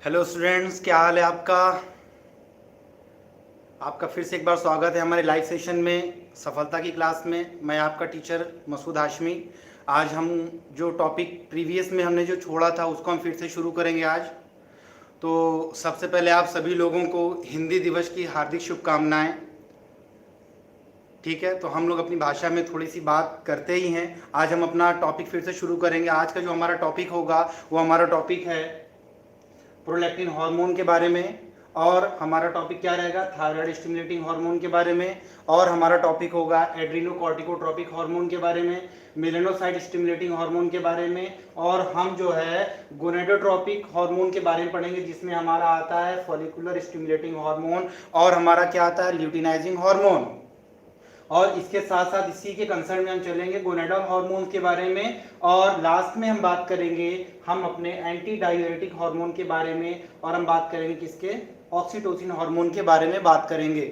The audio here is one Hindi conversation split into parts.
हेलो स्टूडेंट्स, क्या हाल है आपका। आपका फिर से एक बार स्वागत है हमारे लाइव सेशन में, सफलता की क्लास में। मैं आपका टीचर मसूद हाशमी। आज हम जो टॉपिक प्रीवियस में हमने जो छोड़ा था उसको हम फिर से शुरू करेंगे आज। तो सबसे पहले आप सभी लोगों को हिंदी दिवस की हार्दिक शुभकामनाएं। ठीक है, तो हम लोग अपनी भाषा में थोड़ी सी बात करते ही हैं। आज हम अपना टॉपिक फिर से शुरू करेंगे। आज का जो हमारा टॉपिक होगा वो हमारा टॉपिक है प्रोलैक्टिन हार्मोन के बारे में। और हमारा टॉपिक क्या रहेगा, थायराइड स्टिमुलेटिंग हार्मोन के बारे में। और हमारा टॉपिक होगा एड्रीनोकॉर्टिकोट्रोपिक हार्मोन के बारे में, मेलेनोसाइट स्टिमुलेटिंग हार्मोन के बारे में। और हम जो है गोनेडोट्रोपिक हार्मोन के बारे में पढ़ेंगे, जिसमें हमारा आता है फॉलिकुलर स्टिमुलेटिंग हार्मोन और हमारा क्या आता है ल्यूटिनाइजिंग हार्मोन। और इसके साथ साथ इसी के कंसर्न में हम चलेंगे गोनेडल हार्मोन के बारे में। और लास्ट में हम बात करेंगे हम अपने एंटी डाययूरेटिक हार्मोन के बारे में। और हम बात करेंगे किसके, ऑक्सीटोसिन हार्मोन के बारे में बात करेंगे।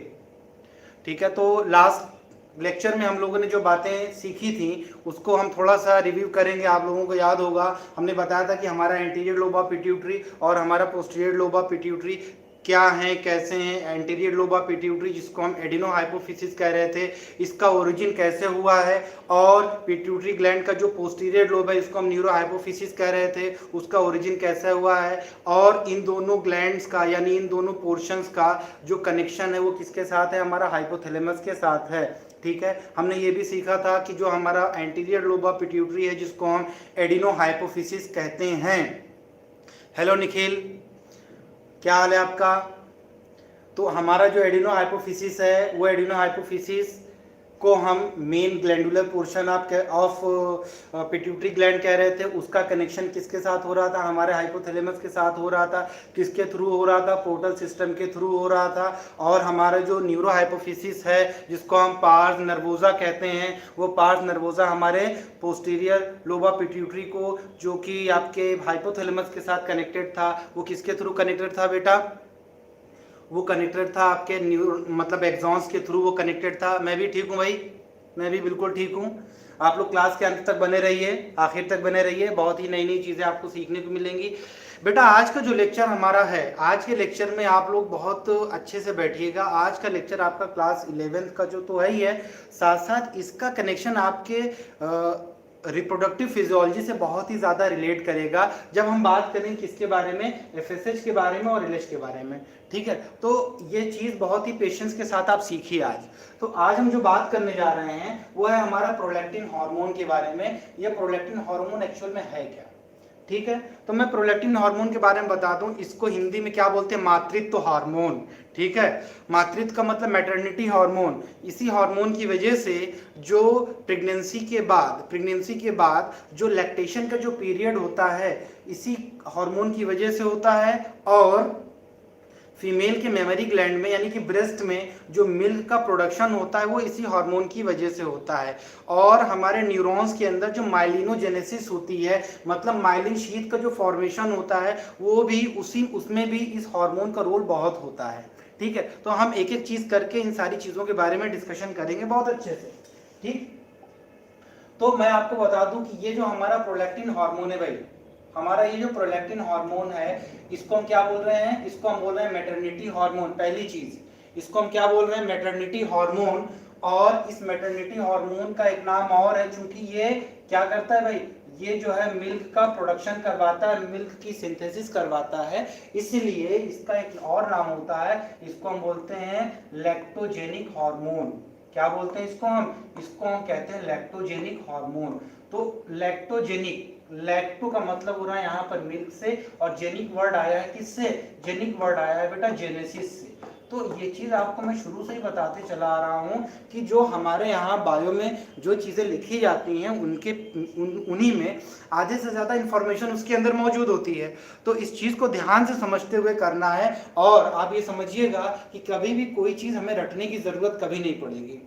ठीक है, तो लास्ट लेक्चर में हम लोगों ने जो बातें सीखी थी उसको हम थोड़ा सा रिव्यू करेंगे। आप लोगों को याद होगा हमने बताया था कि हमारा एंटीरियर लोब ऑफ पिट्यूटरी और हमारा पोस्टीरियर लोब ऑफ पिट्यूटरी क्या है, कैसे हैं। एंटीरियर लोब ऑफ पिट्यूटरी जिसको हम एडिनो हाइपोफिसिस कह रहे थे, इसका ओरिजिन कैसे हुआ है। और पिट्यूटरी ग्लैंड का जो पोस्टीरियर लोब है इसको हम न्यूरो हाइपोफिसिस कह रहे थे, उसका ओरिजिन कैसे हुआ है। और इन दोनों ग्लैंड्स का यानी इन दोनों पोर्शंस का जो कनेक्शन है वो किसके साथ है, हमारा हाइपोथैलेमस के साथ है। ठीक है, हमने ये भी सीखा था कि जो हमारा एंटीरियर लोब ऑफ पिट्यूटरी है जिसको हम एडिनो हाइपोफिसिस कहते हैं। हेलो निखिल, क्या हाल है आपका। तो हमारा जो एडिनो हाइपोफिसिस है वो एडिनो हाइपोफिसिस को हम main glandular portion of pituitary gland कह रहे थे। उसका कनेक्शन किसके साथ हो रहा था, हमारे हाइपोथैलेमस के साथ हो रहा था। किसके थ्रू हो रहा था, पोर्टल सिस्टम के थ्रू हो रहा था। और हमारा जो न्यूरो हाइपोफिसिस है जिसको हम पार्स नर्वोजा कहते हैं, वो पार्स नर्वोजा हमारे पोस्टीरियर लोब ऑफ पिट्यूटरी को, जो कि आपके हाइपोथैलेमस के साथ कनेक्टेड था, वो किसके थ्रू कनेक्टेड था बेटा, वो कनेक्टेड था आपके मतलब एग्जॉन्स के थ्रू वो कनेक्टेड था। मैं भी ठीक हूँ भाई, मैं भी बिल्कुल ठीक हूँ। आप लोग क्लास के अंत तक बने रहिए, आखिर तक बने रहिए, बहुत ही नई नई चीज़ें आपको सीखने को मिलेंगी। बेटा आज का जो लेक्चर हमारा है, आज के लेक्चर में आप लोग बहुत अच्छे से बैठिएगा। आज का लेक्चर आपका क्लास 11th का जो तो है ही है, साथ साथ इसका कनेक्शन आपके रिप्रोडक्टिव फिजियोलॉजी से बहुत ही ज़्यादा रिलेट करेगा जब हम बात करेंगे किसके बारे में, एफएसएच के बारे में और एलएच के बारे में। ठीक है, तो ये चीज़ बहुत ही पेशेंस के साथ आप सीखिए आज। तो आज हम जो बात करने जा रहे हैं वो है हमारा प्रोलैक्टिन हार्मोन के बारे में। ये प्रोलैक्टिन हार्मोन एक्चुअल में है क्या। ठीक है, तो मैं प्रोलैक्टिन हार्मोन के बारे में बता दूं, इसको हिंदी में क्या बोलते हैं, मातृत्व हार्मोन। ठीक है, मातृत्व का मतलब मैटरनिटी हार्मोन। इसी हार्मोन की वजह से जो प्रेगनेंसी के बाद जो लैक्टेशन का जो पीरियड होता है इसी हार्मोन की वजह से होता है। और फीमेल के मेमोरी ग्लैंड में यानी कि ब्रेस्ट में जो मिल्क का प्रोडक्शन होता है वो इसी हार्मोन की वजह से होता है। और हमारे न्यूरॉन्स के अंदर जो माइलिनोजेनेसिस होती है, मतलब माइलिन शीथ का जो फॉर्मेशन होता है, वो भी उसमें भी इस हार्मोन का रोल बहुत होता है। ठीक है, तो हम एक एक चीज करके इन सारी चीजों के बारे में डिस्कशन करेंगे बहुत अच्छे से। ठीक, तो मैं आपको बता दूं कि ये जो हमारा प्रोलैक्टिन हार्मोन है भाई, हमारा ये जो प्रोलैक्टिन हार्मोन है इसको हम क्या बोल रहे हैं, इसको हम बोल रहे हैं मैटरनिटी हार्मोन। पहली चीज, इसको हम क्या बोल रहे हैं, मैटरनिटी हार्मोन। और इस मैटरनिटी हार्मोन का एक नाम और है, चूंकि ये क्या करता है भाई, ये जो है मिल्क का प्रोडक्शन करवाता है, मिल्क की सिंथेसिस करवाता है, इसलिए इसका एक और नाम होता है, इसको हम बोलते हैं लैक्टोजेनिक हार्मोन। क्या बोलते हैं इसको हम कहते हैं लैक्टोजेनिक हार्मोन। तो लैक्टोजेनिक, लैक्टो का मतलब हो रहा है यहाँ पर मिल्क से, और जेनिक वर्ड आया है किससे, जेनिक वर्ड आया है बेटा जेनेसिस से। तो ये चीज आपको मैं शुरू से ही बताते चला आ रहा हूँ कि जो हमारे यहाँ बायो में जो चीजें लिखी जाती हैं उन्हीं में आधे से ज्यादा इंफॉर्मेशन उसके अंदर मौजूद होती है। तो इस चीज को ध्यान से समझते हुए करना है। और आप ये समझिएगा कि कभी भी कोई चीज हमें रटने की जरूरत कभी नहीं पड़ेगी।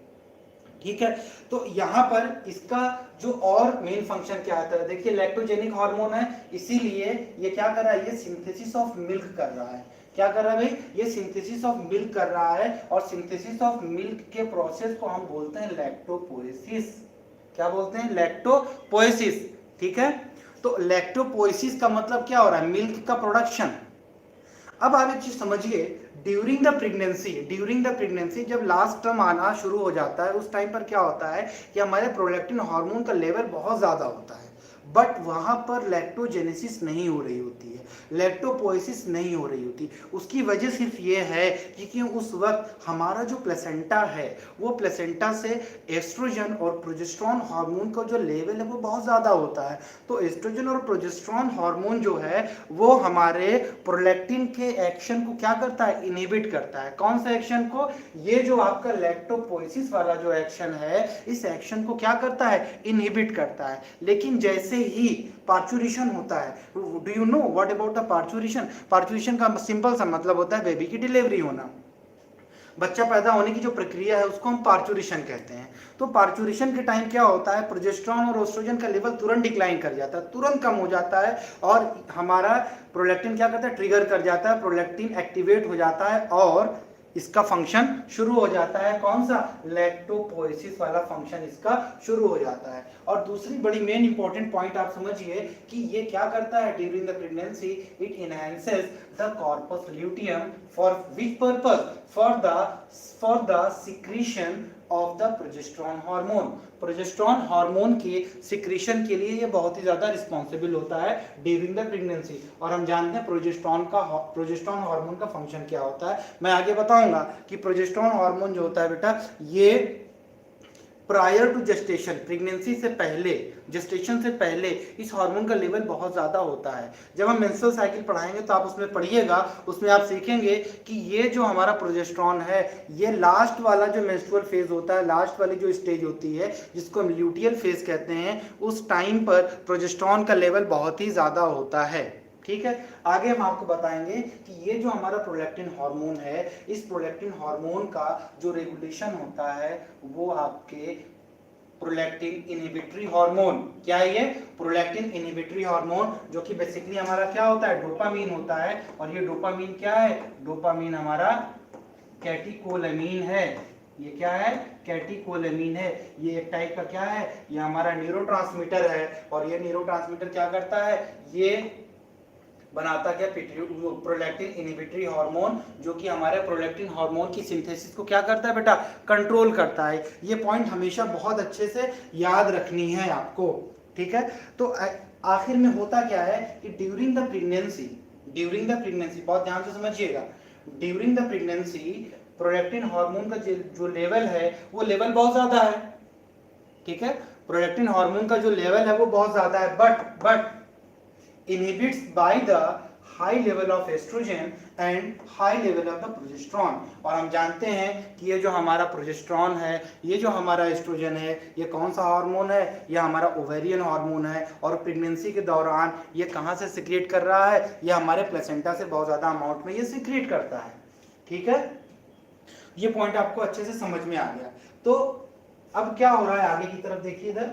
ठीक है, तो यहाँ पर इसका जो और मेन फंक्शन क्या आता है, देखिए लैक्टोजेनिक हार्मोन है, इसीलिए ये क्या कर रहा है, ये सिंथेसिस ऑफ मिल्क कर रहा है। क्या कर रहा है भाई, ये सिंथेसिस ऑफ मिल्क कर रहा है। और सिंथेसिस ऑफ मिल्क के प्रोसेस को हम बोलते हैं लैक्टोपोएसिस। क्या बोलते हैं, लैक्टोपोएसिस। ठीक है, तो लैक्टोपोएसिस का मतलब क्या हो रहा है, मिल्क का प्रोडक्शन। अब आप एक चीज समझिए, ड्यूरिंग द प्रेगनेंसी जब लास्ट टर्म आना शुरू हो जाता है, उस टाइम पर क्या होता है कि हमारे प्रोलैक्टिन हार्मोन का लेवल बहुत ज़्यादा होता है, बट वहाँ पर लैक्टोजेनेसिस नहीं हो रही होती है, लैक्टोपोएसिस नहीं हो रही होती। उसकी वजह सिर्फ ये है कि उस वक्त हमारा जो प्लेसेंटा है, वो प्लेसेंटा से एस्ट्रोजन और प्रोजेस्टेरॉन हार्मोन का जो लेवल है वो बहुत ज़्यादा होता है। तो एस्ट्रोजन और प्रोजेस्टेरॉन हार्मोन जो है वो हमारे प्रोलैक्टिन के एक्शन को क्या करता है, इनहिबिट करता है। कौन सा एक्शन को? ये जो आपका लैक्टोपोएसिस वाला जो एक्शन है, इस एक्शन को क्या करता है, इनहिबिट करता है। लेकिन जैसे ही पार्चुरेशन होता है, do you know what about the parturition? Parturition का सिंपल सा मतलब होता है बेबी की डिलीवरी होना, बच्चा पैदा होने की जो प्रक्रिया है उसको हम पार्चुरेशन कहते हैं। तो पार्चुरेशन के टाइम क्या होता है, प्रोजेस्टेरॉन और एस्ट्रोजन का लेवल तुरंत डिक्लाइन कर जाता है, तुरंत कम हो जाता है, और हमारा प्रोलैक्टिन क्या करता है, ट्रिगर कर जाता है, प्रोलैक्टिन एक्टिवेट हो जाता है और इसका फंक्शन शुरू हो जाता है। कौन सा? लैक्टोपोएसिस वाला फंक्शन इसका शुरू हो जाता है। और दूसरी बड़ी मेन इंपॉर्टेंट पॉइंट आप समझिए कि ये क्या करता है, during the pregnancy it enhances the corpus luteum for which purpose? For the secretion of the progesterone hormone. Progesterone hormone के सिक्रीशन के लिए ये बहुत ही ज्यादा रिस्पॉन्सिबल होता है ड्यूरिंग द प्रेगनेंसी। और हम जानते हैं प्रोजेस्टेरॉन हार्मोन का फंक्शन क्या होता है। मैं आगे बताऊंगा कि प्रोजेस्टेरॉन हार्मोन जो होता है बेटा, ये प्रायर टू जेस्टेशन, प्रेगनेंसी से पहले, जेस्टेशन से पहले इस हार्मोन का लेवल बहुत ज़्यादा होता है। जब हम मेंस्ट्रुअल साइकिल पढ़ाएंगे तो आप उसमें पढ़िएगा, उसमें आप सीखेंगे कि ये जो हमारा प्रोजेस्टेरॉन है, ये लास्ट वाला जो मेंस्ट्रुअल फेज होता है, लास्ट वाली जो स्टेज होती है जिसको हम ल्यूटियल फेज कहते हैं, उस टाइम पर प्रोजेस्टेरॉन का लेवल बहुत ही ज़्यादा होता है। ठीक है, आगे हम आपको बताएंगे कि ये जो हमारा प्रोलैक्टिन हार्मोन है, इस प्रोलैक्टिन हार्मोन का जो रेगुलेशन होता है वो आपके प्रोलैक्टिन इनहिबिटरी हार्मोन, क्या है ये? प्रोलैक्टिन इनहिबिटरी हार्मोन, जो कि बेसिकली हमारा क्या होता है, डोपामीन होता है। और ये डोपामीन क्या है? डोपामीन हमारा कैटेकोलेमीन है। ये क्या है? कैटेकोलेमीन है। ये एक टाइप का क्या है, ये हमारा न्यूरोट्रांसमीटर है। और ये न्यूरोट्रांसमीटर क्या करता है, ये बनाता क्या, प्रोलैक्टिन इनहिबिटरी हार्मोन, जो कि हमारे प्रोलैक्टिन हार्मोन की सिंथेसिस को क्या करता है बेटा, कंट्रोल करता है। ये पॉइंट हमेशा बहुत अच्छे से याद रखनी है आपको। ठीक है, तो आखिर में होता क्या है कि ड्यूरिंग द प्रेगनेंसी बहुत ध्यान से समझिएगा, during the pregnancy prolactin hormone का जो लेवल है वो लेवल बहुत ज्यादा है। ठीक है, प्रोलैक्टिन हार्मोन का जो लेवल है वो बहुत ज्यादा है, but inhibits by the high level of estrogen and high level of the progesterone। और हम जानते हैं कि ये जो हमारा प्रोजेस्टेरॉन है, ये जो हमारा एस्ट्रोजन है, ये कौन सा हार्मोन है, ये हमारा ओवेरियन हार्मोन है। और प्रेगनेंसी के दौरान ये कहाँ से सिक्रिएट कर रहा है, ये हमारे प्लेसेंटा से बहुत ज़्यादा अमाउंट में ये सिक्रिएट करता है। ठीक है, ये पॉइंट आपको अच्छे से समझ में आ गया। तो अब क्या हो रहा है आगे की तरफ, देखिए इधर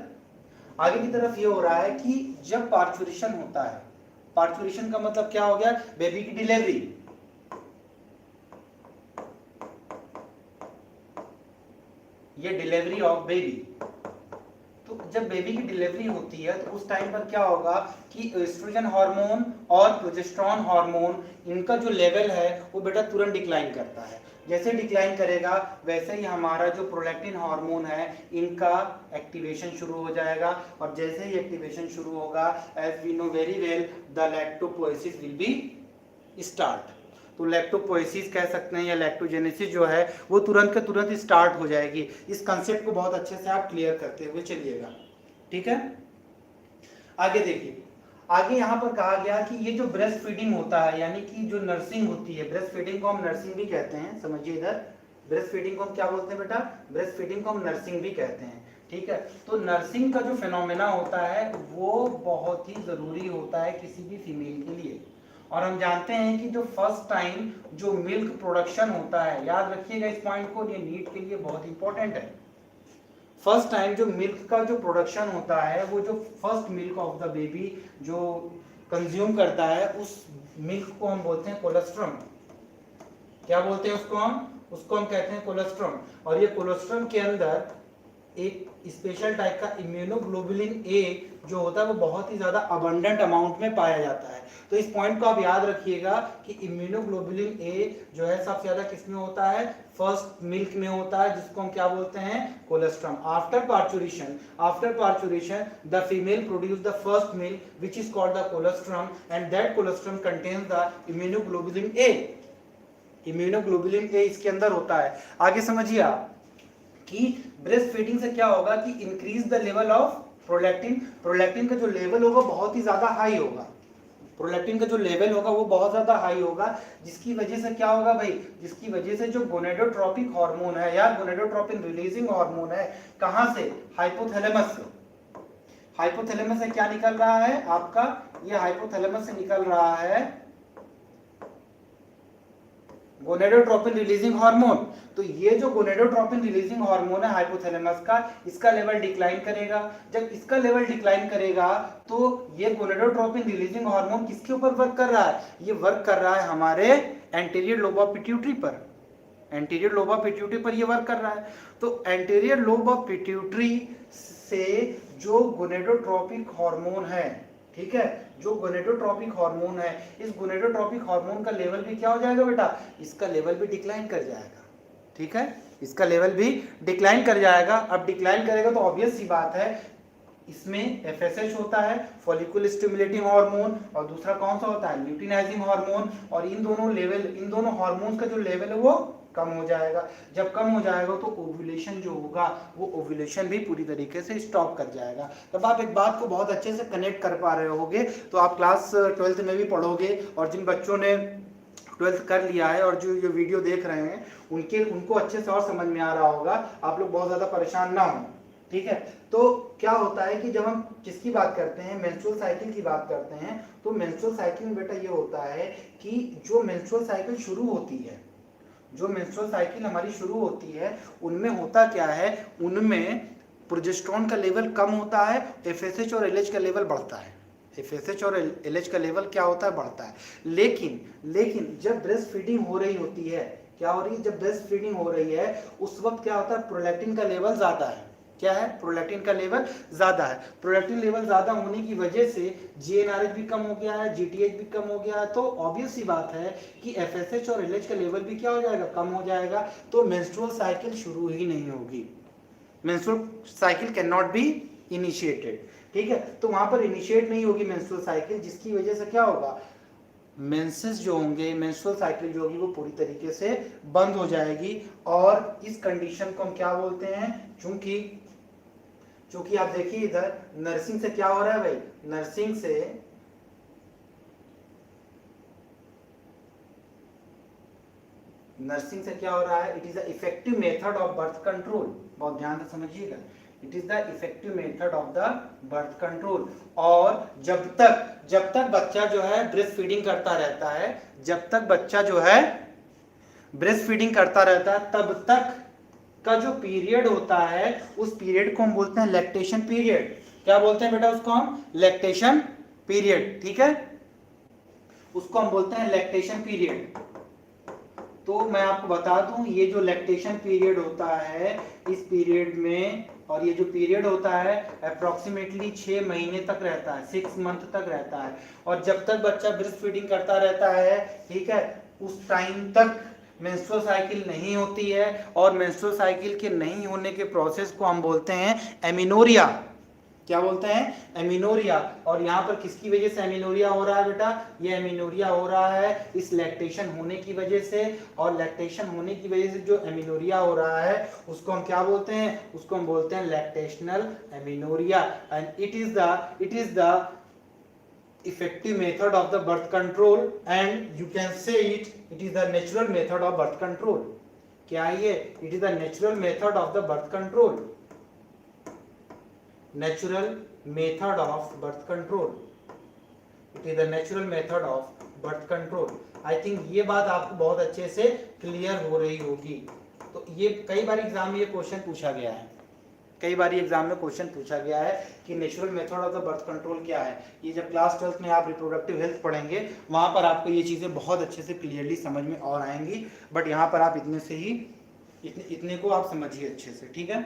आगे की तरफ ये हो रहा है कि जब पार्चुरेशन होता है, पार्चुरेशन का मतलब क्या हो गया, बेबी की डिलीवरी। ये डिलीवरी ऑफ बेबी। तो जब बेबी की डिलीवरी होती है तो उस टाइम पर क्या होगा कि एस्ट्रोजन हार्मोन और प्रोजेस्टेरॉन हार्मोन, इनका जो लेवल है वो बेटा तुरंत डिक्लाइन करता है। जैसे डिक्लाइन करेगा वैसे ही हमारा जो प्रोलैक्टिन हार्मोन है, इनका एक्टिवेशन शुरू हो जाएगा। और जैसे ही एक्टिवेशन शुरू होगा, as we know very well, the lactopoiesis will be start. तो लैक्टोपोएसिस कह सकते हैं या लैक्टोजेनेसिस जो है वो तुरंत के तुरंत स्टार्ट हो जाएगी। इस कंसेप्ट को बहुत अच्छे से आप क्लियर करते हुए चलिएगा। ठीक है, आगे देखिए, आगे यहाँ पर कहा गया कि ये जो ब्रेस्ट फीडिंग होता है, यानी कि जो नर्सिंग होती है, ब्रेस्ट फीडिंग को हम नर्सिंग भी कहते हैं। समझिए इधर, ब्रेस्ट फीडिंग को हम क्या बोलते हैं बेटा, ब्रेस्ट फीडिंग को हम नर्सिंग भी कहते हैं। ठीक है, तो नर्सिंग का जो फिनोमेना होता है वो बहुत ही जरूरी होता है किसी भी फीमेल के लिए। और हम जानते हैं कि जो फर्स्ट टाइम जो मिल्क प्रोडक्शन होता है, याद रखिएगा इस पॉइंट को, ये नीट के लिए बहुत इंपॉर्टेंट है। फर्स्ट टाइम जो मिल्क का जो प्रोडक्शन होता है, वो जो first milk of the baby जो कंज्यूम करता है, उस मिल्क को हम बोलते हैं कोलेस्ट्रम। क्या बोलते हैं उसको हम कहते हैं कोलेस्ट्रम। और ये कोलेस्ट्रम के अंदर एक स्पेशल टाइप का इम्यूनोग्लोबुलिन ए जो होता है वो बहुत ही ज़्यादा अबंडेंट अमाउंट में पाया जाता है। तो इस पॉइंट को आप याद रखिएगा कि इम्यूनोग्लोबुलिन ए जो है सबसे ज़्यादा किस में होता है, फर्स्ट मिल्क में होता है, जिसको हम क्या बोलते हैं, colostrum. After parturition the female produce the first milk which is called the colostrum and that colostrum contains the immunoglobulin A. Immunoglobulin A इसके अंदर होता है। आगे समझिए आप कि ब्रेस्ट फीडिंग से क्या होगा कि increase the level of prolactin. Prolactin का जो लेवल होगा बहुत ही ज्यादा हाई होगा, प्रोलैक्टिन का जो लेवल होगा वो बहुत ज्यादा हाई होगा, जिसकी वजह से क्या होगा भाई, जिसकी वजह से जो गोनेडोट्रोपिक हार्मोन है या गोनेडोट्रोपिन रिलीजिंग हार्मोन है, कहां से, हाइपोथैलेमस से। हाइपोथैलेमस से क्या निकल रहा है आपका, ये हाइपोथैलेमस से निकल रहा है गोनेडोट्रोपिन रिलीजिंग हार्मोन। तो ये जो गोनेडोट्रोपिन रिलीजिंग हार्मोन है हाइपोथैलेमस का, इसका लेवल डिक्लाइन करेगा। जब इसका लेवल डिक्लाइन करेगा तो ये गोनेडोट्रोपिन रिलीजिंग हार्मोन किसके ऊपर वर्क कर रहा है, ये वर्क कर रहा है हमारे एंटीरियर लोब ऑफ पिट्यूटरी पर। एंटीरियर लोब ऑफ पिट्यूटरी पर ये वर्क कर रहा है। तो एंटीरियर लोब ऑफ पिट्यूटरी से जो गोनेडोट्रोपिक हार्मोन है, ठीक है, जो गोनेडोट्रोपिक हार्मोन है, इस गोनेडोट्रोपिक हार्मोन का लेवल भी क्या हो जाएगा बेटा, इसका लेवल भी डिक्लाइन कर जाएगा। ठीक है, इसका लेवल भी डिक्लाइन कर जाएगा। अब डिक्लाइन करेगा तो ऑब्वियस सी बात है, इसमें FSH होता है, फॉलिकुल स्टिमुलेटिंग हार्मोन, और दूसरा कौन सा होता है, ल्यूटिनाइजिंग हार्मोन। और इन दोनों हार्मोन्स का जो लेवल है वो कम हो जाएगा। जब कम हो जाएगा तो ओव्यूलेशन जो होगा वो ओव्यूलेशन भी पूरी तरीके से स्टॉप कर जाएगा। तब आप एक बात को बहुत अच्छे से कनेक्ट कर पा रहे होगे। तो आप क्लास 12th में भी पढ़ोगे, और जिन बच्चों ने 12th कर लिया है और जो ये वीडियो देख रहे हैं उनको अच्छे से और समझ में आ रहा होगा, आप लोग बहुत ज़्यादा परेशान ना हो। ठीक है, तो क्या होता है कि जब हम किसकी बात करते हैं, मेंस्ट्रुअल साइकिल की बात करते हैं, तो मेंस्ट्रुअल साइकिल में बेटा ये होता है कि जो मेंस्ट्रुअल साइकिल शुरू होती है, जो मेंस्ट्रुअल साइकिल हमारी शुरू होती है, उनमें होता क्या है, उनमें प्रोजेस्टेरोन का लेवल कम होता है, FSH और LH का लेवल बढ़ता है। FSH और LH का लेवल क्या होता है, बढ़ता है। लेकिन जब ब्रेस्ट फीडिंग हो रही होती है, क्या हो रही है, जब ब्रेस्ट फीडिंग हो रही है उस वक्त क्या होता है, प्रोलैक्टिन का लेवल ज्यादा है। क्या है, प्रोलैक्टिन का लेवल ज्यादा है। प्रोलैक्टिन लेवल ज्यादा होने की वजह से GnRH भी कम हो गया है, GTH भी कम हो गया है। तो ऑब्वियस सी बात है कि FSH और LH का लेवल भी क्या हो जाएगा, कम हो जाएगा। तो मेंस्ट्रुअल साइकिल शुरू ही नहीं होगी, menstrual cycle can not be initiated. ठीक है, तो वहां पर इनिशिएट नहीं होगी मेंस्ट्रुअल साइकिल, जिसकी वजह से क्या होगा, मेंसेस जो होंगे, मेंस्ट्रुअल साइकिल जो होगी वो पूरी तरीके से बंद हो जाएगी। और इस कंडीशन को हम क्या बोलते हैं, चूंकि आप देखिए इधर नर्सिंग से क्या हो रहा है भाई, नर्सिंग से क्या हो रहा है, it is the effective method of birth control. बहुत ध्यान से समझिएगा, it is the effective method of the birth control. और जब तक बच्चा जो है ब्रेस्ट फीडिंग करता रहता है, जब तक बच्चा जो है ब्रेस्ट फीडिंग करता रहता है, तब तक का जो पीरियड होता है उस पीरियड को हम बोलते हैं लैक्टेशन पीरियड। क्या बोलते हैं बेटा उसको हम, लैक्टेशन पीरियड। ठीक है, उसको हम बोलते हैं लैक्टेशन पीरियड। तो मैं आपको बता दूं, ये जो लैक्टेशन पीरियड होता है, इस पीरियड में, और ये जो पीरियड होता है अप्रोक्सीमेटली 6 महीने तक रहता है, 6 मंथ तक रहता है। और जब तक बच्चा ब्रेस्ट फीडिंग करता रहता है, ठीक है, उस टाइम तक मेंस्ट्रुअल साइकिल नहीं होती है। और मेंस्ट्रुअल साइकिल के नहीं होने के प्रोसेस को हम बोलते हैं एमिनोरिया। क्या बोलते हैं, एमिनोरिया। और यहाँ पर किसकी वजह से एमिनोरिया हो रहा है बेटा, ये एमिनोरिया हो रहा है इस लैक्टेशन होने की वजह से। और लैक्टेशन होने की वजह से जो एमिनोरिया हो रहा है उसको हम क्या बोलते हैं, उसको हम बोलते हैं lactational amenorrhoea. And it is the effective method of the birth control, and you can say it is the natural method of birth control. क्या है ये, it is the natural method of the birth control, natural method of birth control, it is the natural method of birth control. I think ये बात आपको बहुत अच्छे से क्लियर हो रही होगी। तो ये कई बार एग्जाम में ये क्वेश्चन पूछा गया है, कई बार एग्जाम में क्वेश्चन पूछा गया है कि natural method of the birth control क्या है। ये जब क्लास 12th में आप रिप्रोडक्टिव हेल्थ पढ़ेंगे वहां पर आपको ये चीज़ें बहुत अच्छे से क्लियरली समझ में और आएंगी। बट यहाँ पर आप इतने को आप समझिए अच्छे से। ठीक है,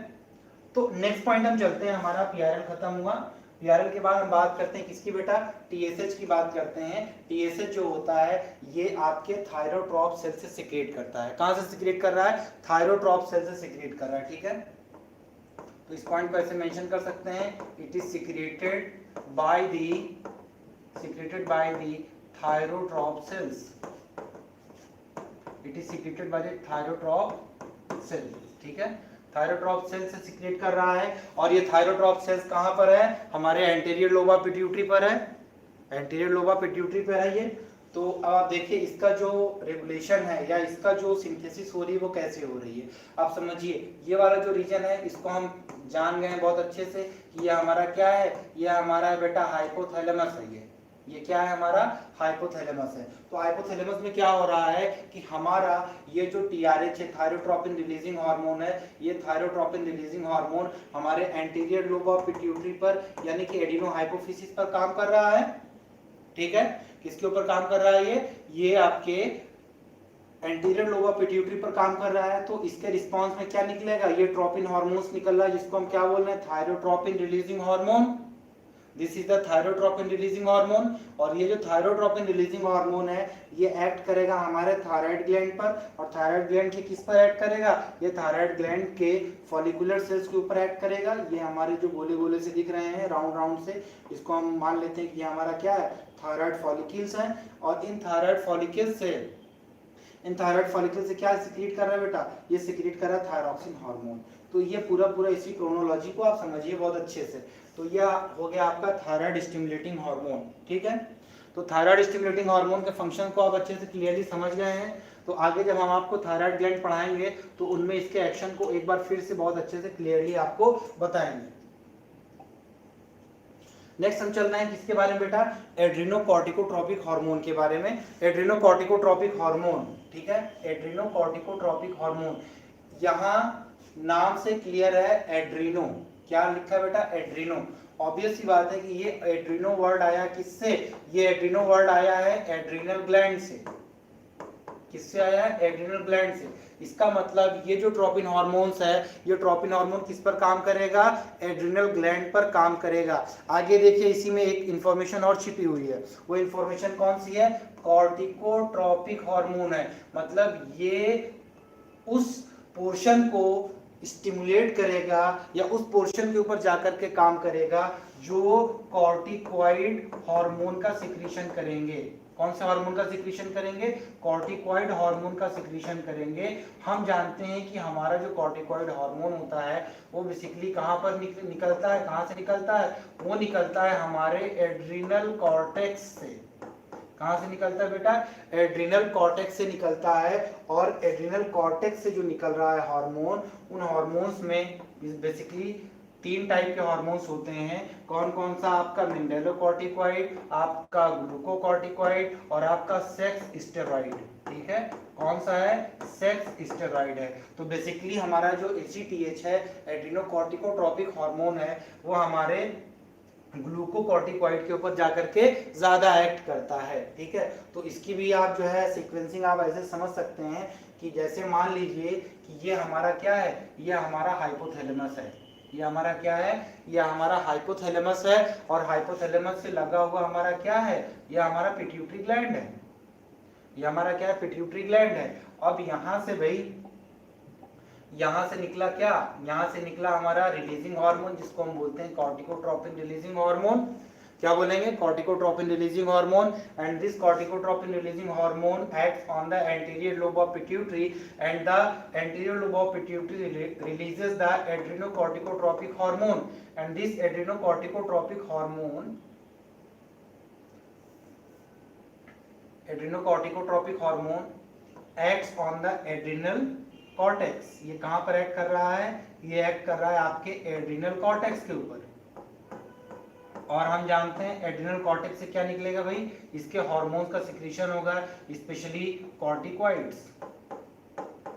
तो नेक्स्ट पॉइंट हम चलते हैं, हमारा PRL खत्म हुआ। PRL के बाद हम बात करते हैं किसकी बेटा, TSH की बात करते हैं। TSH जो होता है ये आपके थायरोट्रॉप सेल से सिक्रेट करता है। कहां से सिक्रेट कर रहा है, थायरोट्रॉप सेल से सिक्रेट कर रहा है, ठीक है। तो इस पॉइंट को ऐसे मेंशन कर सकते हैं, it is secreted by the thyrotrope cells, it is secreted by the thyrotrope cell, ठीक है। थायरोट्रॉप सेल से सिक्रेट कर रहा है, और ये थायरोट्रॉप सेल्स कहां पर है, हमारे एंटीरियर लोबा पिट्यूटरी पर है, एंटीरियर लोबा पिट्यूटरी पर है ये। तो अब आप देखिए इसका जो रेगुलेशन है या इसका जो सिंथेसिस हो रही है वो कैसे हो रही है, आप समझिए। ये वाला जो रीजन है इसको हम जान गए हैं बहुत अच्छे से कि ये हमारा क्या है, ये हमारा बेटा हाइपोथैलेमस है। ये क्या है, हमारा हाइपोथैलेमस है। तो हाइपोथैलेमस में क्या हो रहा है कि हमारा ये जो TRH है, थायरोट्रोपिन रिलीजिंग हार्मोन है, ये थायरोट्रोपिन रिलीजिंग हार्मोन हमारे एंटीरियर लोब ऑफ पिट्यूटरी पर यानी कि एडिनो हाइपोफिसिस पर काम कर रहा है, ठीक है। किसके ऊपर काम कर रहा है, ये आपके एंटीरियर लोब ऑफ पिट्यूटरी पर काम कर रहा है। तो इसके रिस्पांस में क्या निकलेगा, ये ट्रोपिन हार्मोन्स निकल रहा है जिसको हम क्या बोल रहे हैं, thyrotropin releasing hormone. This is the thyrotropin releasing hormone. और ये जो थायरोट्रोपिन रिलीजिंग हार्मोन है ये एक्ट करेगा हमारे थायराइड ग्लैंड पर, और थायराइड ग्लैंड के किस पर एक्ट करेगा, ये थायराइड ग्लैंड के फॉलिकुलर सेल्स के ऊपर एक्ट करेगा। ये हमारे जो गोले गोले से दिख रहे हैं राउंड राउंड से, इसको हम मान लेते हैं कि ये हमारा क्या है, थायराइड फॉलिकल्स हैं। और इन थायराइड फॉलिकल से क्या सिक्रीट कर रहा है बेटा, ये सिक्रीट कर रहा है थायरॉक्सिन हार्मोन। तो ये पूरा इसी क्रोनोलॉजी को आप समझिए बहुत अच्छे से। तो यह हो गया आपका थायराइड स्टिमुलेटिंग हार्मोन, ठीक है। तो थायराइड स्टिमुलेटिंग हार्मोन के फंक्शन को आप अच्छे से क्लियरली समझ गए हैं। तो आगे जब हम आपको थायराइड ग्लैंड पढ़ाएंगे तो उनमें इसके एक्शन को एक बार फिर से बहुत अच्छे से क्लियरली आपको बताएंगे। नेक्स्ट हम चल रहे हैं किसके बारे में बेटा, एड्रिनोकॉर्टिकोट्रोपिक हार्मोन के बारे में। एड्रिनोकॉर्टिकोट्रोपिक हार्मोन, ठीक है, एड्रिनोकॉर्टिकोट्रोपिक हार्मोन। यहाँ नाम से क्लियर है एड्रीनो, क्या लिखा है बेटा, एड्रीनो। ऑब्वियस सी बात है कि ये एड्रीनो वर्ड आया किससे, ये एड्रीनो वर्ड आया है एड्रीनल ग्लैंड से। किससे आया है, एड्रीनल ग्लैंड से। इसका मतलब ये जो ट्रोपिन हार्मोन्स है, ये ट्रोपिन हार्मोन किस पर काम करेगा, एड्रीनल ग्लैंड पर काम करेगा। आगे देखिए इसी में एक इंफॉर्मेशन और छिपी हुई है, वो इंफॉर्मेशन कौन सी है, कॉर्टिकोट्रोपिक हार्मोन है। मतलब ये उस पोर्शन को स्टिमुलेट करेगा या उस पोर्शन के ऊपर जाकर के काम करेगा जो कॉर्टिकॉइड हार्मोन का सिक्रीशन करेंगे। कौन से हार्मोन का सिक्रीशन करेंगे, कॉर्टिकॉइड हार्मोन का सिक्रीशन करेंगे। हम जानते हैं कि हमारा जो कॉर्टिकॉइड हार्मोन होता है वो बेसिकली कहां पर निकलता है, कहां से निकलता है, वो निकलता है हमारे एड्रिनल कॉर्टेक्स से। कहां से निकलता है बेटा, एड्रिनल कॉर्टेक्स से निकलता है। और एड्रिनल कॉर्टेक्स से जो निकल रहा है हार्मोन, उन हार्मोन्स में बेसिकली 3 टाइप के हार्मोन्स होते हैं। कौन कौन सा, आपका मिनरलोकॉर्टिकॉइड, आपका ग्लूकोकॉर्टिकॉइड और आपका सेक्स स्टेरॉइड, ठीक है। कौन सा है, सेक्स स्टेरॉइड है। तो बेसिकली हमारा जो ACTH है, एड्रिनोकॉर्टिकोट्रोपिक हार्मोन है, वो हमारे ग्लूकोकॉर्टिकॉइड के ऊपर जाकर के ज्यादा एक्ट करता है, ठीक है। तो इसकी भी आप जो है सीक्वेंसिंग आप ऐसे समझ सकते हैं कि जैसे मान लीजिए कि ये हमारा क्या है, ये हमारा हाइपोथैलेमस है, ये हमारा क्या है, ये हमारा हाइपोथैलेमस है। और हाइपोथैलेमस से लगा हुआ हमारा क्या है, ये हमारा पिट्यूटरी ग्लैंड है, ये हमारा क्या है, पिट्यूटरी ग्लैंड है। अब यहाँ से भाई, यहाँ से निकला क्या, यहाँ से निकला हमारा रिलीजिंग हार्मोन जिसको हम बोलते हैं कॉर्टिकोट्रोपिन रिलीजिंग हार्मोन। क्या बोलेंगे, corticotropin releasing hormone. And this corticotropin releasing hormone acts on the anterior lobe of pituitary and the anterior lobe of pituitary releases the adrenocorticotropic hormone. And this adrenocorticotropic hormone acts on the adrenal cortex. ये कहां पर एक्ट कर रहा है, ये एक्ट कर रहा है आपके एड्रिनल कॉर्टेक्स के ऊपर। और हम जानते हैं एड्रिनल कॉर्टेक्स से क्या निकलेगा भाई, इसके हार्मोन्स का सिक्रीशन होगा, स्पेशली कॉर्टिकॉइड्स।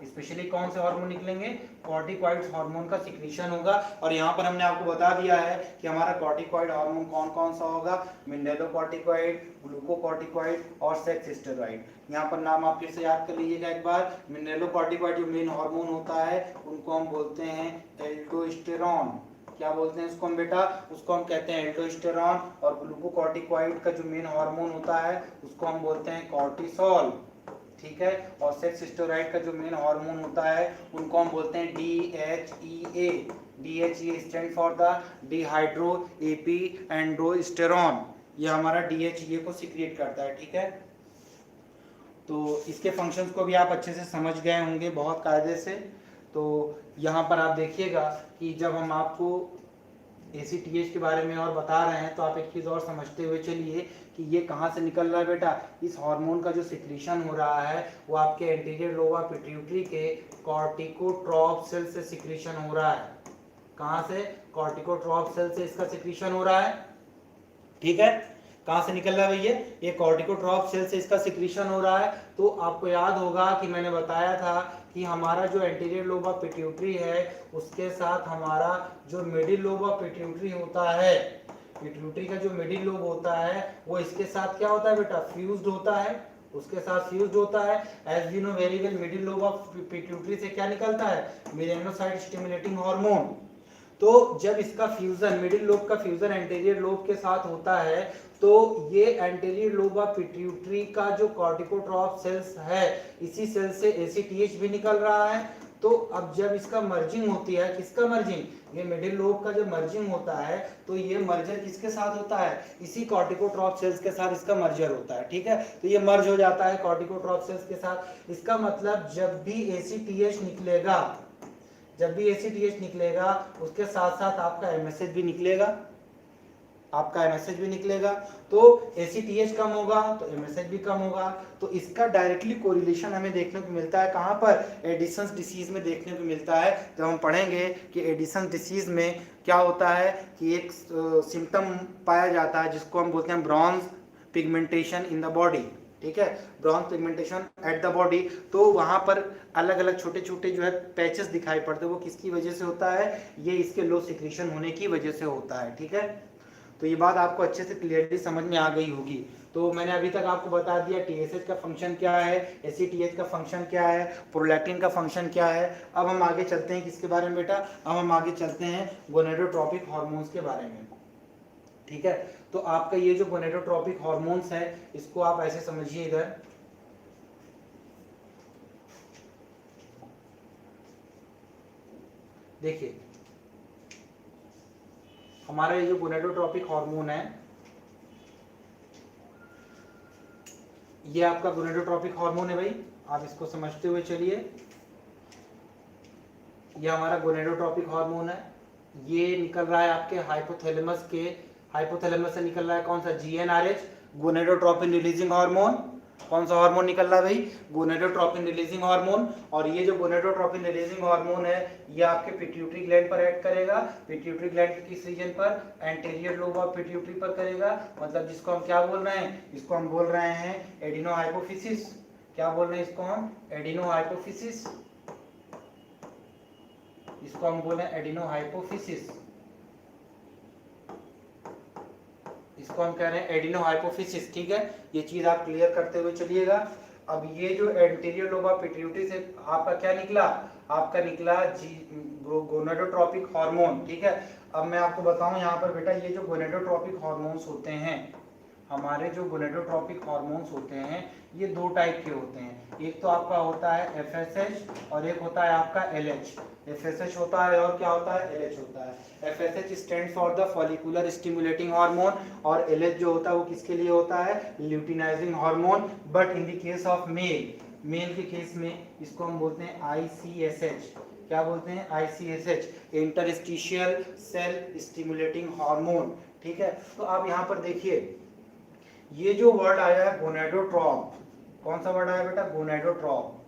स्पेशली कौन से हार्मोन निकलेंगे, कॉर्टिकॉइड्स हार्मोन का सिक्रीशन होगा। और यहाँ पर हमने आपको बता दिया है कि हमारा कॉर्टिकॉइड हार्मोन कौन कौन सा होगा, मिनरलोकॉर्टिकॉइड, ग्लूकोकॉर्टिकॉइड और सेक्स स्टेरॉइड। यहाँ पर नाम आप फिर से याद कर लीजिएगा एक बार। मिनरलोकॉर्टिकॉइड जो मेन हार्मोन होता है उनको हम बोलते हैं एल्डोस्टेरॉन, क्या बोलते हैं उसको हम बेटा, उसको हम कहते हैं एल्डोस्टेरॉन। और ग्लूकोकॉर्टिकॉइड का जो मेन हार्मोन होता है उसको हम बोलते हैं कॉर्टिसोल, ठीक है। और सेक्स स्टेरॉइड का जो मेन हार्मोन होता है उनको हम बोलते हैं DHEA। DHEA stand for the dehydroepiandrosterone. ये हमारा DHEA को सीक्रेट करता है, ठीक है। तो इसके फंक्शंस को भी आप अच्छे से समझ गए होंगे बहुत कायदे से। तो यहाँ पर आप देखिएगा कि जब हम आपको ACTH के बारे में और बता रहे हैं तो आप एक चीज़ और समझते हुए चलिए कि ये कहाँ से निकल रहा है बेटा। इस हार्मोन का जो सिक्रीशन हो रहा है वो आपके एंटीरियर लोब ऑफ पिट्यूटरी के कॉर्टिकोट्रॉप सेल से सिक्रीशन हो रहा है। कहाँ से? कॉर्टिकोट्रॉप सेल से इसका सिक्रीशन हो रहा है, ठीक है। कहाँ से निकल रहा है भैया? ये कॉर्टिकोट्रॉप सेल से इसका सिक्रीशन हो रहा है। तो आपको याद होगा कि मैंने बताया था कि हमारा जो एंटीरियर लोब ऑफ पिट्यूटरी है उसके साथ हमारा जो मिडिल लोब ऑफ पिट्यूटरी होता है, पिट्यूटरी का जो मिडिल लोब होता है वो इसके साथ क्या होता है बेटा? फ्यूज्ड होता है, उसके साथ फ्यूज्ड होता है। As you know very well, middle lobe of pituitary से क्या निकलता है? Melanocyte stimulating hormone. तो जब इसका फ्यूजन, मिडिल लोब का फ्यूजन एंटीरियर लोब के साथ होता है तो ये एंटीरियर लोब ऑफ पिट्यूटरी का जो कॉर्टिकोट्रॉप सेल्स है इसी सेल से ACTH भी निकल रहा है। तो अब जब इसका मर्जिंग होती है, किसका मर्जिंग? ये मिडिल लोब का जब मर्जिंग होता है तो ये मर्जर किसके साथ होता है? इसी कॉर्टिकोट्रॉप सेल्स के साथ इसका मर्जर होता है, ठीक है। तो ये मर्ज हो जाता है कॉर्टिकोट्रॉप सेल्स के साथ। इसका मतलब जब भी ACTH निकलेगा, जब भी ACTH निकलेगा उसके साथ साथ आपका MSH भी निकलेगा, आपका MSH भी निकलेगा। तो ACTH कम होगा तो MSH भी कम होगा। तो इसका डायरेक्टली कोरिलेशन हमें देखने को मिलता है कहाँ पर? एडिसन्स डिसीज में देखने को मिलता है। जब हम पढ़ेंगे कि एडिसन्स डिसीज में क्या होता है कि एक सिम्टम पाया जाता है जिसको हम बोलते हैं bronze pigmentation in the body, ठीक है। Bronze pigmentation at the body. तो वहां पर अलग अलग छोटे छोटे जो है पैचेस दिखाई पड़ते हैं, वो किसकी वजह से होता है? ये इसके लो सिक्रीशन होने की वजह से होता है, ठीक है। तो ये बात आपको अच्छे से क्लियरली समझ में आ गई होगी। तो मैंने अभी तक आपको बता दिया TSH का फंक्शन क्या है, ACTH का फंक्शन क्या है, प्रोलैक्टिन का फंक्शन क्या है। अब हम आगे चलते हैं किसके बारे में बेटा? अब हम आगे चलते हैं गोनेडोट्रोपिक हार्मोन्स के बारे में, ठीक है। तो आपका ये जो गोनेडोट्रोपिक हार्मोन्स है इसको आप ऐसे समझिए, इधर देखिए, हमारा ये जो गोनेडोट्रोपिक हार्मोन है ये आपका गोनेडोट्रोपिक हार्मोन है भाई, आप इसको समझते हुए चलिए। ये हमारा गोनेडोट्रोपिक हार्मोन है, ये निकल रहा है आपके हाइपोथैलेमस के, हाइपोथैलेमस से निकल रहा है कौन सा? GnRH, gonadotropin releasing hormone. कौन सा हार्मोन निकल रहा है भाई? Gonadotropin releasing hormone. और ये जो गोनेडोट्रोपिन रिलीजिंग हार्मोन है ये आपके पिट्यूटरी ग्लैंड पर एक्ट करेगा। पिट्यूटरी ग्लैंड के किस रीजन पर? एंटीरियर लोब ऑफ पिट्यूटरी पर करेगा। मतलब जिसको हम क्या बोल रहे हैं? इसको हम बोल रहे हैं एडिनोहाइपोफिसिस। क्या बोल रहे हैं इसको हम? एडिनोहाइपोफिसिस। इसको हम बोल रहे हैं एडिनोहाइपोफिसिस, इसको हम कह रहे हैं एडिनोहाइपोफिसिस, ठीक है। ये चीज आप क्लियर करते हुए चलिएगा। अब ये जो एंटीरियर लोब ऑफ पिट्यूटरी से आपका क्या निकला? आपका निकला गोनेडोट्रोपिक हार्मोन, ठीक है। अब मैं आपको बताऊं यहाँ पर बेटा, ये जो गोनेडोट्रोपिक हार्मोन्स होते हैं, हमारे जो गोनेडोट्रोपिक हार्मोन्स होते हैं ये दो टाइप के होते हैं। एक तो आपका होता है FSH और एक होता है आपका LH। FSH होता है और क्या होता है? LH होता है। FSH stand for the follicular stimulating hormone और LH जो होता है वो किसके लिए होता है? Luteinising hormone. But in the case of male, male के केस में इसको हम बोलते हैं ICSH। क्या बोलते हैं? ICSH, interstitial cell stimulating hormone, ठीक है। तो आप यहाँ पर देखिए ये जो वर्ड आया है गोनेडोट्रॉप, कौन सा वर्ड आया बेटा? गोनेडोट्रॉप,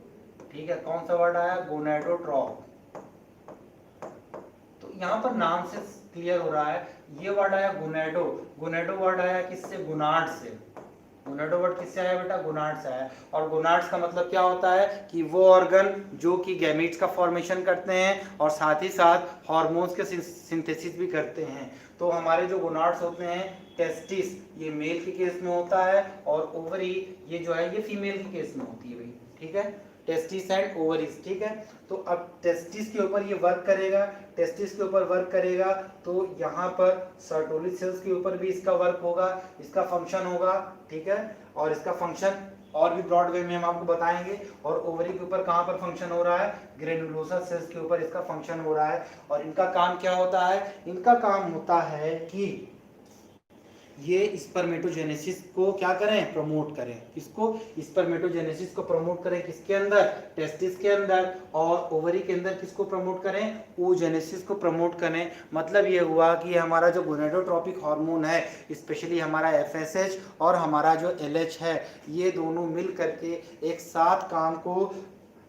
ठीक है। कौन सा वर्ड आया? गोनेडोट्रॉप। तो यहाँ पर नाम से क्लियर हो रहा है, ये वर्ड आया गोनेडो। गोनेडो वर्ड आया किससे? गोनाड से। गोनेडो वर्ड किससे आया बेटा? गोनाड से आया। और गोनाड्स का मतलब क्या होता है कि वो ऑर्गन जो कि गैमीट्स का फॉर्मेशन करते हैं और साथ ही साथ हार्मोन्स के सिंथेसिस भी करते हैं। तो हमारे जो गोनाड्स होते हैं, टेस्टिस ये मेल के केस में होता है और ओवरी ये जो है ये फीमेल के केस में होती है भाई, ठीक है। टेस्टिस एंड ओवरीज, ठीक है। तो अब टेस्टिस के ऊपर ये वर्क करेगा, टेस्टिस के ऊपर वर्क करेगा, तो यहाँ पर सर्टोली सेल्स के ऊपर भी इसका वर्क होगा, इसका फंक्शन होगा, ठीक है। और इसका फंक्शन और भी ब्रॉड वे में हम आपको बताएंगे। और ओवरी के ऊपर कहाँ पर फंक्शन हो रहा है, ग्रेनुलोसा सेल्स के ऊपर इसका फंक्शन हो रहा है। और इनका काम क्या होता है, इनका काम होता है कि ये स्पर्मेटोजेनेसिस को क्या करें, प्रमोट करें। किसको, स्पर्मेटोजेनेसिस को प्रमोट करें, किसके अंदर, टेस्टिस के अंदर। और ओवरी के अंदर किसको प्रमोट करें, oogenesis को प्रमोट करें। मतलब ये हुआ कि हमारा जो गोनेडोट्रोपिक हार्मोन है, स्पेशली हमारा FSH और हमारा जो LH है, ये दोनों मिल करके एक साथ काम को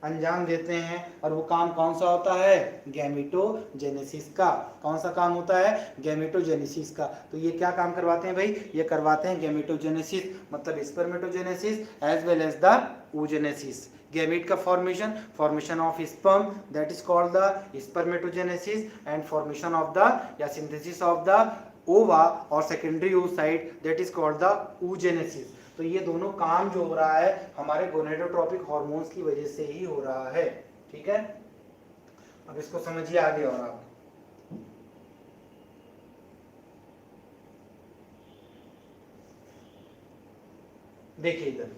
अंजाम देते हैं। और वो काम कौन सा होता है, गैमेटोजेनेसिस का। कौन सा काम होता है, गैमेटोजेनेसिस का। तो ये क्या काम करवाते हैं भाई, ये करवाते हैं गैमेटोजेनेसिस, मतलब spermatogenesis as well as the oogenesis। Gamete का formation of sperm, that is called the spermatogenesis, and formation of the या सिंथेसिस ऑफ द ओवा और secondary oocyte, that is called the oogenesis। तो ये दोनों काम जो हो रहा है हमारे गोनेडोट्रोपिक हार्मोन्स की वजह से ही हो रहा है, ठीक है। अब इसको समझिए आगे। और आप देखिए इधर,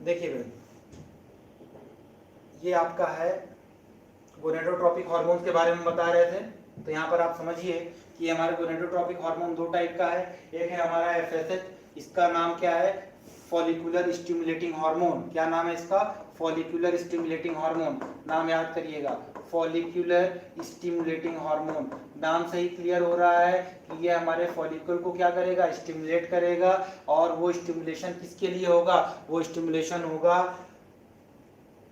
देखिए भाई, ये आपका है गोनेडोट्रोपिक हार्मोन्स के बारे में बता रहे थे। तो यहाँ पर आप समझिए कि हमारे गोनेडोट्रोपिक हार्मोन दो टाइप का है। एक है हमारा FSH, इसका नाम क्या है, फॉलिकुलर स्टिमुलेटिंग हार्मोन। क्या नाम है इसका, फॉलिकुलर स्टिमुलेटिंग हार्मोन। नाम याद करिएगा, फॉलिकुलर स्टिमुलेटिंग हार्मोन। नाम से ही क्लियर हो रहा है कि ये हमारे फॉलिकल को क्या करेगा, स्टिमुलेट करेगा। और वो स्टिमुलेशन किसके लिए होगा, वो स्टिमुलेशन होगा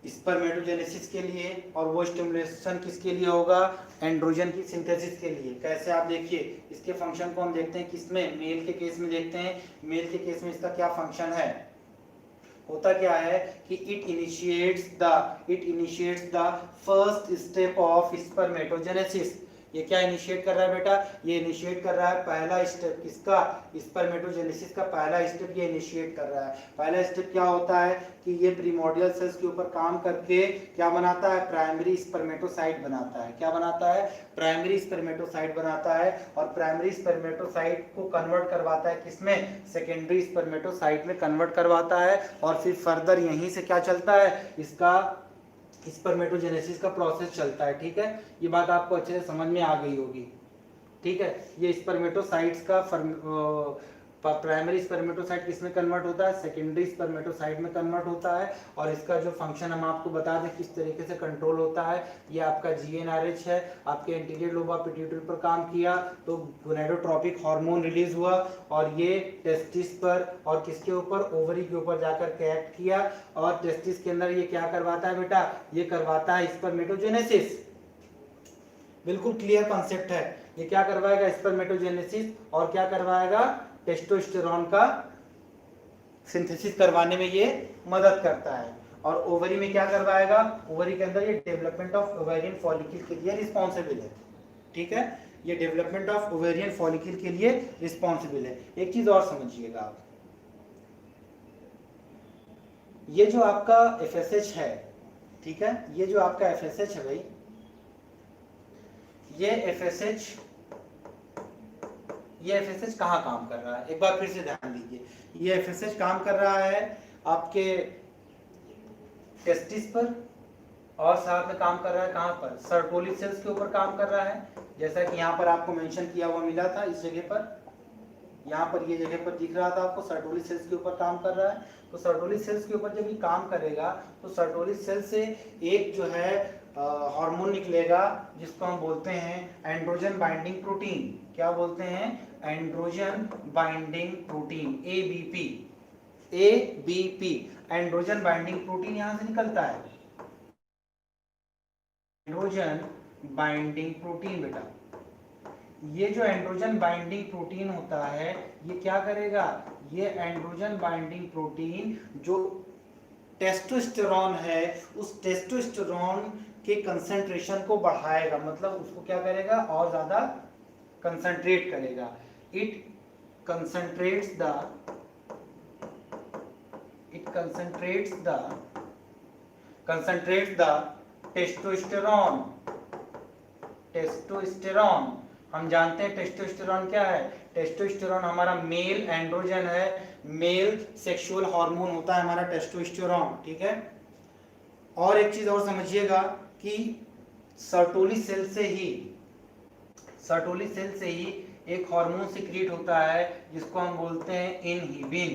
स्पर्मेटोजेनेसिस के लिए। और वो स्टिमुलेशन किसके लिए होगा, एंड्रोजन की सिंथेसिस के लिए। कैसे, आप देखिए इसके फंक्शन को हम देखते हैं किसमें, मेल के केस में देखते हैं। मेल के केस में इसका क्या फंक्शन है, होता क्या है कि it initiates the first step of spermatogenesis. ये क्या इनिशिएट कर रहा है बेटा, ये इनिशिएट कर रहा है पहला स्टेप किसका, स्पर्मेटोजेनेसिस का पहला स्टेप ये इनिशिएट कर रहा है। पहला स्टेप क्या होता है कि ये प्रीमोर्डियल सेल्स के ऊपर काम करके क्या बनाता है, प्राइमरी स्पर्मेटोसाइट बनाता है। क्या बनाता है, प्राइमरी स्पर्मेटोसाइट बनाता है। और प्राइमरी स्पर्मेटोसाइट को कन्वर्ट करवाता है किसमें, सेकेंडरी स्पर्मेटोसाइट में कन्वर्ट करवाता है। और फिर फर्दर यहीं से क्या चलता है, इसका स्पर्मेटोजेनेसिस का प्रोसेस चलता है, ठीक है। ये बात आपको अच्छे से समझ में आ गई होगी, ठीक है। ये स्पर्मेटोसाइट्स का प्राइमरी स्पर्मेटोसाइट किसमें कन्वर्ट होता है, सेकेंडरी स्पर्मेटोसाइट में कन्वर्ट होता है। और इसका जो फंक्शन हम आपको बता दें किस तरीके से कंट्रोल होता है। ये आपका GnRH है, आपके एंटीरियर लोब ऑफ पिट्यूटरी पर काम किया तो गोनेडोट्रोपिक हार्मोन रिलीज हुआ। और ये टेस्टिस पर और किसके ऊपर, ओवरी के ऊपर जाकर के एक्ट किया। और टेस्टिस के अंदर ये क्या करवाता है बेटा, ये करवाता है स्पर्मेटोजेनेसिस। बिल्कुल क्लियर कॉन्सेप्ट है। ये क्या करवाएगा, स्पर्मेटोजेनेसिस, और क्या करवाएगा, टेस्टोस्टेरोन का सिंथेसिस करवाने में ये मदद करता है। और ओवरी में क्या करवाएगा, ओवरी के अंदर ये डेवलपमेंट ऑफ ओवेरियन फॉलिकल के लिए रिस्पॉन्सिबल है, ठीक है। ये डेवलपमेंट ऑफ ओवेरियन फॉलिकल के लिए रिस्पॉन्सिबल है। एक चीज और समझिएगा आप, ये जो आपका FSH है, ठीक है, ये जो आपका FSH है भाई, ये FSH कहाँ काम कर रहा है, एक बार फिर से ध्यान दीजिए। ये FSH काम कर रहा है आपके टेस्टिस पर, और साथ में काम कर रहा है कहाँ पर, सर्टोली सेल्स के ऊपर काम कर रहा है। जैसा कि यहाँ पर आपको मेंशन किया हुआ मिला था, इस जगह पर, यहाँ पर ये जगह पर दिख रहा था आपको, सर्टोली सेल्स के ऊपर काम कर रहा है। तो सर्टोली सेल्स के ऊपर जब ये काम करेगा तो सर्टोली सेल से एक जो है हार्मोन निकलेगा जिसको हम बोलते हैं एंड्रोजन बाइंडिंग प्रोटीन। क्या बोलते हैं, androgen binding protein, ABP। Androgen binding protein यहां से निकलता है, एंड्रोजन बाइंडिंग प्रोटीन बेटा। ये जो एंड्रोजन बाइंडिंग प्रोटीन होता है ये क्या करेगा, ये एंड्रोजन बाइंडिंग प्रोटीन जो टेस्टोस्टेरोन है उस टेस्टोस्टेरोन के कंसंट्रेशन को बढ़ाएगा, मतलब उसको क्या करेगा, और ज्यादा कंसंट्रेट करेगा। It concentrates the testosterone. हम जानते हैं टेस्टोस्टेरॉन क्या है। टेस्टोस्टेरॉन हमारा मेल एंड्रोजन है, मेल सेक्सुअल हार्मोन होता है हमारा टेस्टोस्टेरॉन, ठीक है। और एक चीज और समझिएगा कि सर्टोली सेल से ही एक हार्मोन सिक्रीट होता है जिसको हम बोलते हैं इनहिबिन।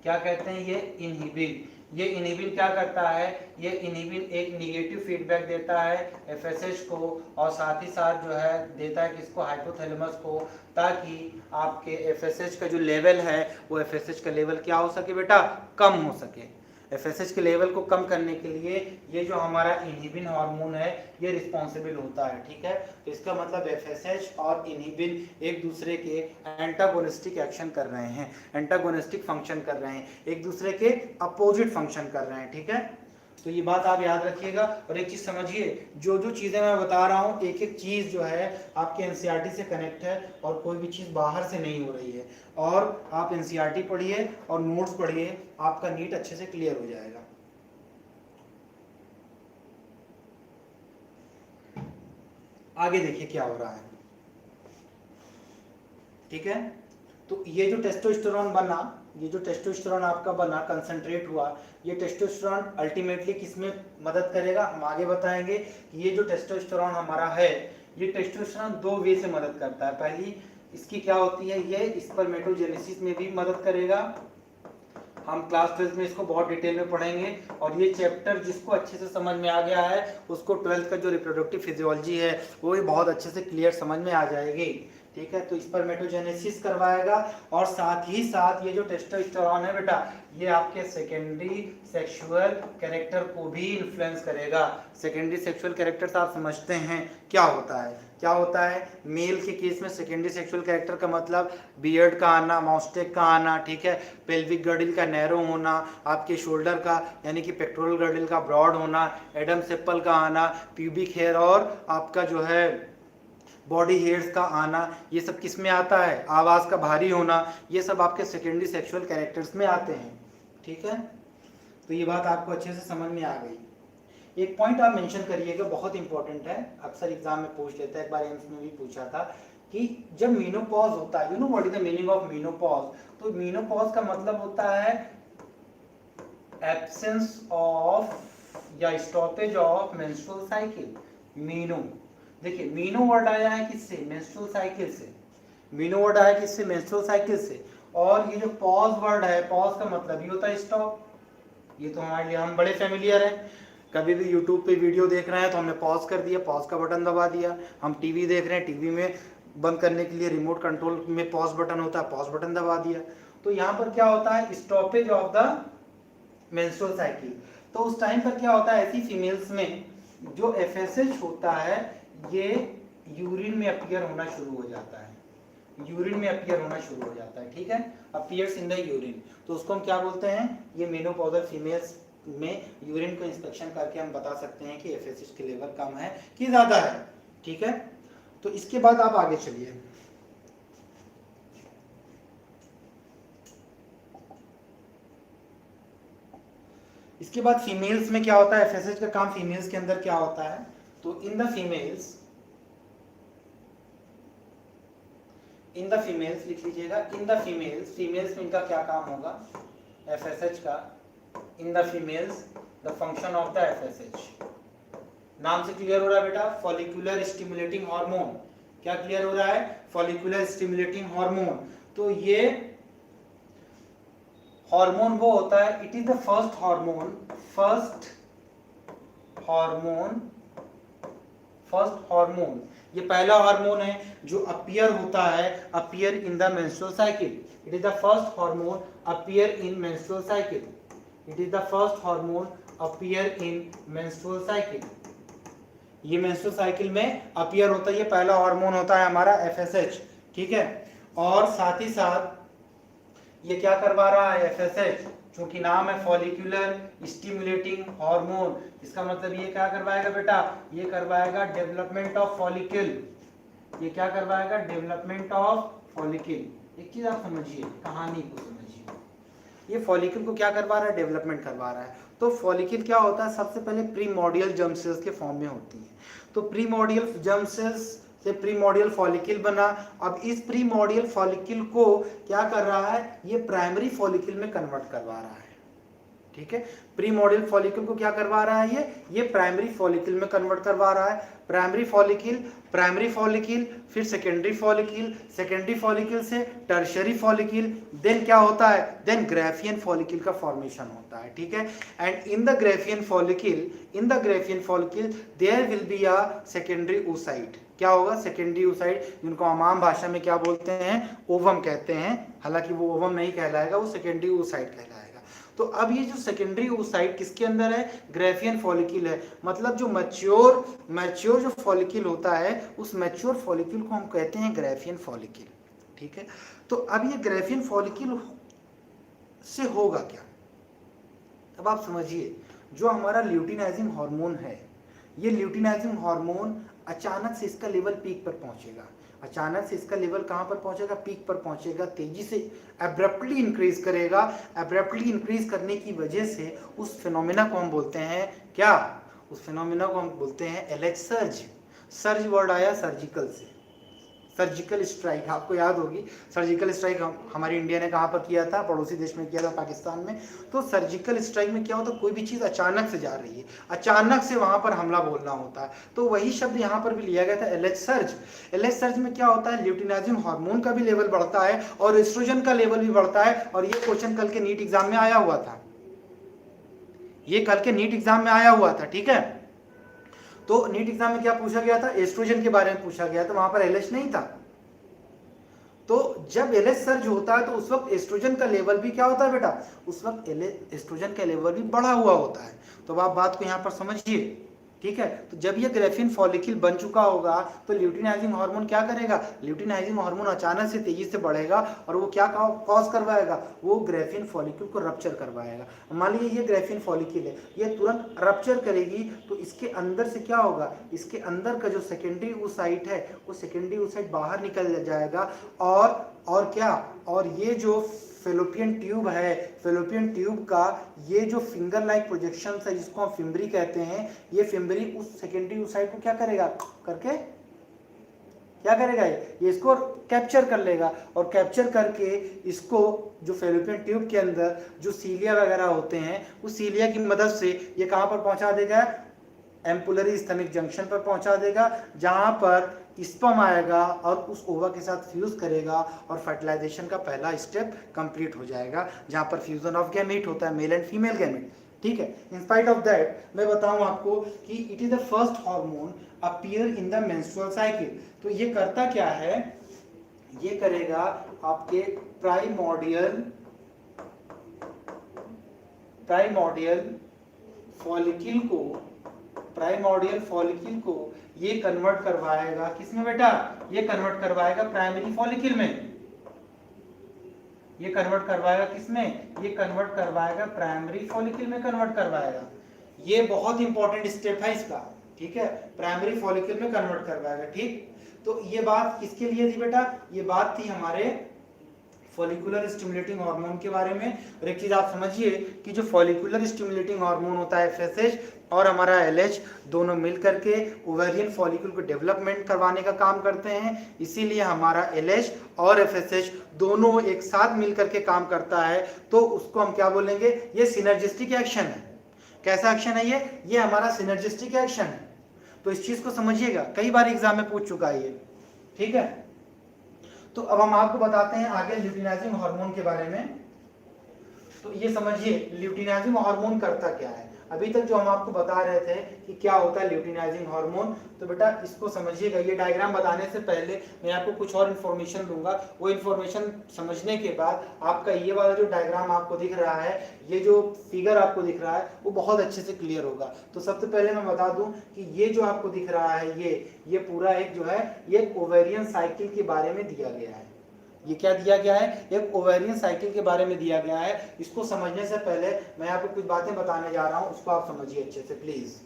क्या कहते हैं ये? इनहिबिन। ये इनहिबिन क्या करता है? ये इनहिबिन एक निगेटिव फीडबैक देता है एफएसएच को, और साथ ही साथ जो है देता है किसको? हाइपोथैलेमस को, ताकि आपके एफएसएच का जो लेवल है वो एफएसएच का लेवल क्या हो सके बेटा? कम हो सके। एफएसएच के लेवल को कम करने के लिए ये जो हमारा इनहिबिन हार्मोन है ये रिस्पॉन्सिबल होता है, ठीक है। तो इसका मतलब एफएसएच और इनहिबिन एक दूसरे के एंटागोनिस्टिक एक्शन कर रहे हैं, एंटागोनिस्टिक फंक्शन कर रहे हैं, एक दूसरे के अपोजिट फंक्शन कर रहे हैं, ठीक है। तो ये बात आप याद रखिएगा। और एक चीज समझिए, जो जो चीजें मैं बता रहा हूँ एक एक चीज जो है आपके एनसीईआरटी से कनेक्ट है और कोई भी चीज बाहर से नहीं हो रही है। और आप एनसीईआरटी पढ़िए और नोट्स पढ़िए, आपका नीट अच्छे से क्लियर हो जाएगा। आगे देखिए क्या हो रहा है, ठीक है। तो ये जो टेस्टोस्टेरॉन बना, ये जो टेस्टोस्टेरॉन आपका बना, कंसंट्रेट हुआ, ये टेस्टोस्टेरॉन अल्टीमेटली किसमें मदद करेगा? हम आगे बताएंगे कि ये जो टेस्टोस्टेरॉन हमारा है, ये टेस्टोस्टेरॉन दो वे से मदद करता है। पहली इसकी क्या होती है? ये स्पर्मेटोजेनेसिस में भी मदद करेगा। हम क्लास 12 में इसको बहुत डिटेल में पढ़ेंगे, और ये चैप्टर जिसको अच्छे से समझ में आ गया है उसको 12th का जो रिप्रोडक्टिव फिजियोलॉजी है वो भी बहुत अच्छे से क्लियर समझ में आ जाएगी, ठीक है। तो स्पर्मेटोजेनेसिस करवाएगा, और साथ ही साथ ये जो टेस्टोस्टेरॉन है बेटा, ये आपके सेकेंडरी सेक्सुअल कैरेक्टर को भी इन्फ्लुएंस करेगा। सेकेंडरी सेक्सुअल कैरेक्टर्स आप समझते हैं क्या होता है? क्या होता है? मेल के केस में सेकेंडरी सेक्सुअल कैरेक्टर का मतलब बियर्ड का आना, माउस्टेक का आना, ठीक है, पेल्विक गर्डल का नैरो होना, आपके शोल्डर का यानी कि पेक्टोरल गर्डल का ब्रॉड होना, एडम सेप्पल का आना, प्यूबिक हेयर और आपका जो है बॉडी हेयर्स का आना, ये सब किस में आता है? आवाज़ का भारी होना, ये सब आपके सेकेंडरी सेक्सुअल कैरेक्टर्स में आते हैं, ठीक है। तो ये बात आपको अच्छे से समझ में आ गई। एक पॉइंट आप मेंशन करिएगा, बहुत इंपॉर्टेंट है, अक्सर एग्जाम में पूछ लेता है, एक बार एम्स में भी पूछा था कि जब मीनोपॉज होता है, you know what is the meaning of menopause? तो मीनोपॉज का मतलब होता है एब्सेंस ऑफ या स्टॉपेज ऑफ मेंस्ट्रुअल साइकिल। मीनो, देखिए मीनो वर्ड आया है किससे? मेंस्ट्रुअल साइकिल से। मीनो वर्ड आया किससे? मेंस्ट्रुअल साइकिल से। और ये जो पॉज वर्ड है, पॉज का मतलब ये होता है स्टॉप। ये तो हमारे लिए हम बड़े फेमिलियर हैं, कभी भी यूट्यूब पे वीडियो देख रहे हैं तो हमने पॉज कर दिया, पॉज का बटन दबा दिया। हम टीवी देख रहे हैं, टीवी में बंद करने के लिए रिमोट कंट्रोल में पॉज बटन होता है, पॉज बटन दबा दिया। तो यहाँ पर क्या होता है? Stoppage of the menstrual cycle. तो उस टाइम पर क्या होता है? ऐसी फीमेल्स में जो एफएसएच होता है ये यूरिन में अपीयर होना शुरू हो जाता है, यूरिन में अपीयर होना शुरू हो जाता है, ठीक है, अपीयर्स इन द यूरिन। तो उसको हम क्या बोलते हैं? ये मेनोपॉजल फीमेल्स में यूरिन को इंस्पेक्शन करके हम बता सकते हैं कि एफएसएच के लेवल कम है कि ज्यादा है, ठीक है। तो इसके बाद आप आगे चलिए। इसके बाद फीमेल्स में क्या होता है? एफएसएच का काम फीमेल्स के अंदर क्या होता है? तो इन द फीमेल्स लिख लीजिएगा, इन द फीमेल्स में इनका क्या काम होगा एफएसएच का? In the females the function of the FSH, नाम से क्लियर हो रहा है बेटा, फॉलिकुलर स्टिमुलेटिंग हार्मोन। क्या क्लियर हो रहा है? Follicular stimulating hormone. तो ये हार्मोन वो होता है, it is the first hormone, ये पहला हार्मोन है जो अपीयर होता है, appear in the menstrual cycle. It is the first hormone appear in menstrual cycle. It is the first hormone appear in menstrual cycle. ये मेंस्ट्रुअल साइकिल में अपीयर होता है, ये पहला हार्मोन होता है हमारा एफएसएच, ठीक है। और साथ ही साथ ये क्या करवा रहा है? एफएसएच, क्योंकि नाम है फॉलिकुलर स्टिमुलेटिंग हार्मोन, इसका मतलब ये क्या करवाएगा बेटा? ये करवाएगा डेवलपमेंट ऑफ फॉलिकल। ये क्या करवाएगा? Development of follicle. एक चीज आप समझिए, कहानी को समझिए। ये फॉलिकल को क्या करवा रहा है, डेवलपमेंट करवा रहा है। तो फॉलिकल क्या होता है, सबसे पहले प्रीमोर्डियल जर्म सेल्स के फॉर्म में होती है। तो प्रीमोर्डियल जर्म सेल्स से प्रीमोर्डियल फॉलिकल बना। अब इस प्रीमोर्डियल फॉलिकल को क्या कर रहा है, ये प्राइमरी फॉलिकल में कन्वर्ट करवा रहा है। ठीक है, प्रीमोर्डियल फॉलिकल को क्या करवा रहा है, ये प्राइमरी फॉलिकल में कन्वर्ट करवा रहा है। प्राइमरी फॉलिकल, फिर सेकेंडरी फॉलिकल से टर्शियरी फॉलिकल, देन क्या होता है, देन ग्राफियन फॉलिकल का फॉर्मेशन होता है। ठीक है, and in the Graafian follicle there will be a secondary oocyte। क्या होगा, सेकेंडरी oocyte, जिनको हम आम भाषा में क्या बोलते हैं, ओवम कहते हैं। हालांकि वो ओवम नहीं कहलाएगा, वो सेकेंडरी oocyte कहलाएगा। तो अब ये जो सेकेंडरी oocyte किसके अंदर है, ग्राफियन फॉलिकल है। मतलब जो मैच्योर जो फॉलिकल होता है, उस मैच्योर फॉलिकल को हम कहते हैं ग्राफियन फॉलिकल। ठीक है, तो अब ये ग्राफियन फॉलिकल से होगा क्या, अब आप समझिए। जो हमारा ल्यूटिनाइजिंग हार्मोन है, ये ल्यूटिनाइजिंग हार्मोन अचानक से इसका लेवल पीक पर पहुंचेगा। अचानक से इसका लेवल कहां पर पहुंचेगा, पीक पर पहुंचेगा, तेजी से एब्रप्टली इंक्रीज करेगा। एब्रप्टली इंक्रीज करने की वजह से उस फिनोमिना को हम बोलते हैं क्या, उस फिनोमिना को हम बोलते हैं एलएच सर्ज। सर्ज वर्ड आया सर्जिकल से, सर्जिकल स्ट्राइक, आपको याद होगी सर्जिकल स्ट्राइक हमारी इंडिया ने कहाँ पर किया था, पड़ोसी देश में किया था, पाकिस्तान में। तो सर्जिकल स्ट्राइक में क्या होता है, कोई भी चीज़ अचानक से जा रही है, अचानक से वहाँ पर हमला बोलना होता है। तो वही शब्द यहाँ पर भी लिया गया था, एलएच सर्ज। एलएच सर्ज में क्या होता है, ल्यूटिनाइजिंग हार्मोन का भी लेवल बढ़ता है और एस्ट्रोजन का लेवल भी बढ़ता है। और ये क्वेश्चन कल के नीट एग्जाम में आया हुआ था, ये कल के नीट एग्जाम में आया हुआ था। ठीक है, तो नीट एग्जाम में क्या पूछा गया था, एस्ट्रोजन के बारे में पूछा गया था, वहां पर एलएच नहीं था। तो जब एलएच सर्ज होता है तो उस वक्त एस्ट्रोजन का लेवल भी क्या होता है बेटा, उस वक्त एस्ट्रोजन का लेवल भी बढ़ा हुआ होता है। तो आप बात को यहां पर समझिए। ठीक है, तो जब ये ग्राफियन फॉलिकल बन चुका होगा तो ल्यूटिनाइजिंग हार्मोन क्या करेगा, ल्यूटिनाइजिंग हार्मोन अचानक से तेजी से बढ़ेगा और वो क्या कॉज करवाएगा, वो ग्राफियन फॉलिकल को रप्चर करवाएगा। मान लीजिए ये ग्राफियन फॉलिकल है, ये तुरंत रप्चर करेगी तो इसके अंदर से क्या होगा, इसके अंदर का जो सेकेंडरी oocyte है, वो सेकेंडरी oocyte बाहर निकल जाएगा। और क्या, और ये जो फेलोपियन ट्यूब है, फेलोपियन ट्यूब का ये जो फिंगर लाइक प्रोजेक्शन है, जिसको हम फिम्बरी कहते हैं, ये फिम्बरी उस सेकेंडरी oocyte को क्या करेगा, करके क्या करेगा, ये इसको कैप्चर कर लेगा। और कैप्चर करके इसको जो फेलोपियन ट्यूब के अंदर जो सीलिया वगैरह होते हैं, उस सीलिया की मदद से ये कहां पर पहुंचा देगा, एम्पुलरी स्टमक जंक्शन पर पहुंचा देगा, जहां पर स्पर्म आएगा और उस ओवा के साथ फ्यूज करेगा और फर्टिलाइजेशन का पहला स्टेप कंप्लीट हो जाएगा, जहां पर फ्यूजन ऑफ गैमेट होता है, मेल एंड फीमेल गैमेट। ठीक है, इन स्पाइट ऑफ दैट मैं बताऊं आपको कि it is the first hormone appear in the menstrual cycle. तो ये करता क्या है, ये करेगा आपके प्राइमोर्डियल फॉलिकल को ये कन्वर्ट करवाएगा किसमें बेटा, ये कन्वर्ट करवाएगा प्राइमरी फॉलिकल में। ये कन्वर्ट करवाएगा किसमें, ये कन्वर्ट करवाएगा प्राइमरी फॉलिकल में कन्वर्ट करवाएगा। ये बहुत इंपॉर्टेंट स्टेप है इसका। ठीक है, प्राइमरी फॉलिकल में कन्वर्ट करवाएगा। ठीक, तो ये बात किसके लिए थी बेटा, ये बात थी हमारे फॉलिकुलर स्टिमुलेटिंग हार्मोन के बारे में। और एक चीज आप समझिए कि जो फॉलिकुलर स्टिमुलेटिंग हार्मोन होता है एफएसएच और हमारा एलएच, दोनों मिल करके ओवेरियन फॉलिकल को डेवलपमेंट करवाने का काम करते हैं। इसीलिए हमारा एलएच और एफएसएच दोनों एक साथ मिल करके काम करता है। तो उसको हम क्या बोलेंगे, ये सिनर्जिस्टिक एक्शन है। कैसा एक्शन है ये हमारा सिनर्जिस्टिक एक्शन है। तो इस चीज को समझिएगा, कई बार एग्जाम में पूछ चुका है ये। ठीक है, तो अब हम आपको बताते हैं आगे ल्यूटिनाइजिंग हार्मोन के बारे में। तो ये समझिए ल्यूटिनाइजिंग हार्मोन करता क्या है। अभी तक जो हम आपको बता रहे थे कि क्या होता है ल्यूटिनाइजिंग हार्मोन, तो बेटा इसको समझिएगा। ये डायग्राम बताने से पहले मैं आपको कुछ और इन्फॉर्मेशन दूंगा। वो इन्फॉर्मेशन समझने के बाद आपका ये वाला जो डायग्राम आपको दिख रहा है, ये जो फिगर आपको दिख रहा है, वो बहुत अच्छे से क्लियर होगा। तो सबसे पहले मैं बता दूं कि ये जो आपको दिख रहा है, ये पूरा एक जो है, ये ओवेरियन साइकिल के बारे में दिया गया है। ये क्या दिया गया है, एक ओवेरियन साइकिल के बारे में दिया गया है। इसको समझने से पहले मैं आपको कुछ बातें बताने जा रहा हूं, उसको आप समझिए अच्छे से प्लीज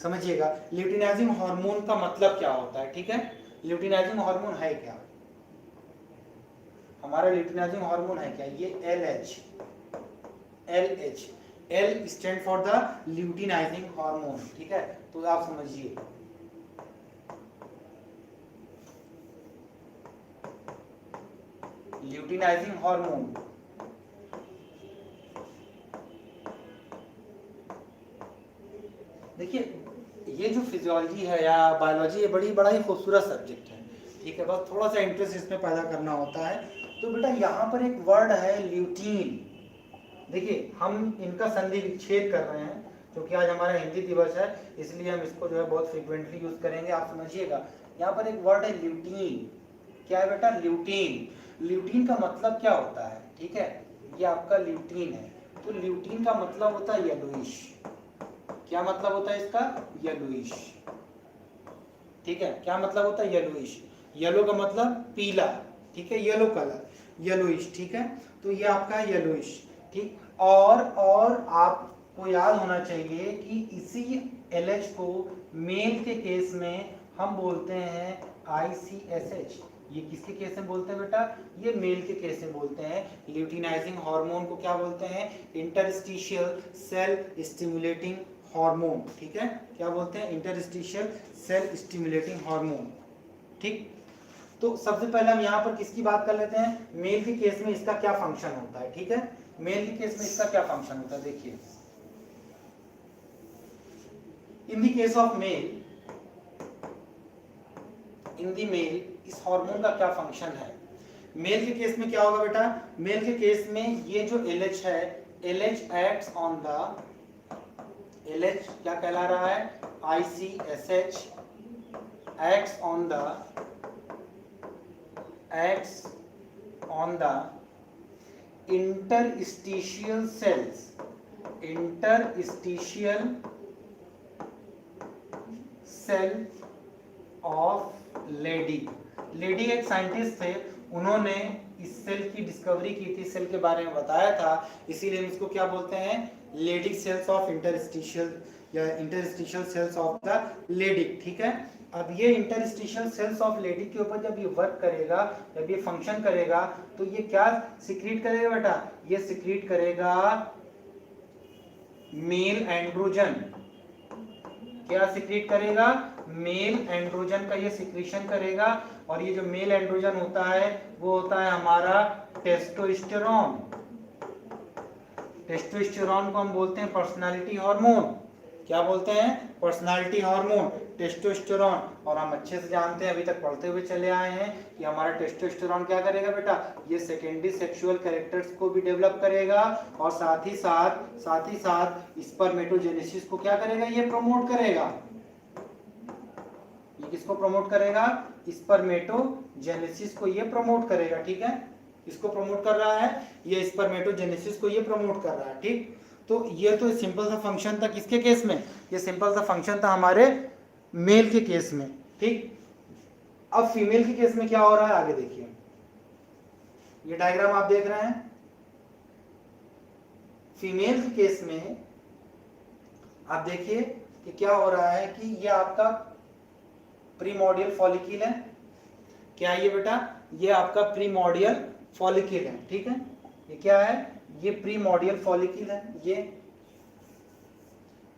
समझिएगा। ल्यूटिनाइजिंग हार्मोन का मतलब क्या होता है, ठीक है, ल्यूटिनाइजिंग हार्मोन है क्या। हमारा ल्यूटिनाइजिंग हार्मोन है क्या, ये LH। LH, L stand for the luteinizing hormone, ठीक है। तो आप समझिए ल्यूटिनाइजिंग हार्मोन, देखिए ये जो फिजियोलॉजी है या बायोलॉजी, ये बड़ा ही खूबसूरत सब्जेक्ट है, ठीक है। बस थोड़ा सा इंटरेस्ट इसमें पैदा करना होता है। तो बेटा यहाँ पर एक वर्ड है ल्यूटीन, देखिए हम इनका संधि विच्छेद कर रहे हैं क्योंकि आज हमारा हिंदी दिवस है, इसलिए हम इसको जो है बहुत फ्रिक्वेंटली यूज करेंगे। आप समझिएगा यहाँ पर एक वर्ड है ल्यूटीन। क्या है बेटा, ल्यूटीन। ल्यूटीन का मतलब क्या होता है, ठीक है, ये आपका ल्यूटीन है। तो ल्यूटीन का मतलब होता है येलोइश। क्या मतलब होता है इसका, येलोइश, ठीक है। क्या मतलब होता है, येलोइश। येलो का मतलब पीला, ठीक है, येलो कलर, येलोइश, ठीक है। तो ये आपका है येलोइश, ठीक। और आपको याद होना चाहिए कि इसी LH को मेल के केस में हम बोलते हैं ICSH। ये किसके केस में बोलते हैं बेटा, ये मेल के केस में बोलते हैं। ल्यूटिनाइजिंग हार्मोन को क्या बोलते हैं, इंटरस्टिशियल सेल स्टिमुलेटिंग हार्मोन, ठीक है। क्या बोलते हैं, इंटरस्टिशियल सेल स्टिमुलेटिंग हार्मोन, ठीक। तो सबसे पहले हम यहाँ पर किसकी बात कर लेते हैं, मेल के केस में इसका क्या फंक्शन होता है, ठीक है। मेल के केस में इसका क्या फंक्शन होता है, देखिए in the case of male, in the male इस हार्मोन का क्या फंक्शन है। मेल के केस में क्या होगा बेटा, मेल के केस में ये जो LH है, LH acts on the, LH क्या कहला रहा है, ICSH acts on the interstitial cells, interstitial cell of lady. Lady एक साइंटिस्ट थे, उन्होंने इस सेल की डिस्कवरी की थी, सेल के बारे में बताया था, इसीलिए इसको क्या बोलते हैं, लेडिक सेल्स ऑफ इंटरस्टिशियल या interstitial cells of the Leydig, ठीक है। अब ये इंटरस्टिशियल सेल्स ऑफ लेडिक के ऊपर जब ये वर्क करेगा, जब ये फंक्शन करेगा, तो ये क्या सिक्रीट करेगा बेटा, ये सिक्रीट करेगा मेल एंड्रोजन। क्या सिक्रीट करेगा, मेल एंड्रोजन का ये सिक्रीशन करेगा। और ये जो मेल एंड्रोजन होता है वो होता है हमारा टेस्टोस्टेरोन। टेस्टोस्टेरोन को हम बोलते हैं पर्सनालिटी हार्मोन। क्या बोलते हैं, पर्सनालिटी हार्मोन, टेस्टोस्टेरोन। और हम अच्छे से जानते हैं, अभी तक पढ़ते हुए चले आए हैं कि हमारा टेस्टोस्टेरोन क्या करेगा बेटा, ये सेकेंडरी सेक्सुअल कैरेक्टर्स को भी डेवलप करेगा और साथ ही साथ स्पर्मेटोजेनेसिस को क्या करेगा, ये प्रमोट करेगा। ये किसको प्रमोट करेगा, स्पर्मेटोजेनेसिस को ये प्रमोट करेगा, ठीक है। इसको प्रमोट कर रहा है, ये स्पर्मेटोजेनेसिस को ये प्रमोट कर रहा है, ठीक। तो ये तो सिंपल सा फंक्शन था किसके केस में, ये सिंपल सा फंक्शन था हमारे मेल के केस में, ठीक। अब फीमेल के केस में क्या हो रहा है, आगे देखिए, ये डायग्राम आप देख रहे हैं। फीमेल के केस में आप देखिए कि क्या हो रहा है कि ये आपका प्रीमोडियल फॉलिकल है। क्या है ये बेटा, ये आपका प्रीमोडियल फॉलिकल है, ठीक है। ये क्या है, ये प्रीमोडियल फॉलिकल है,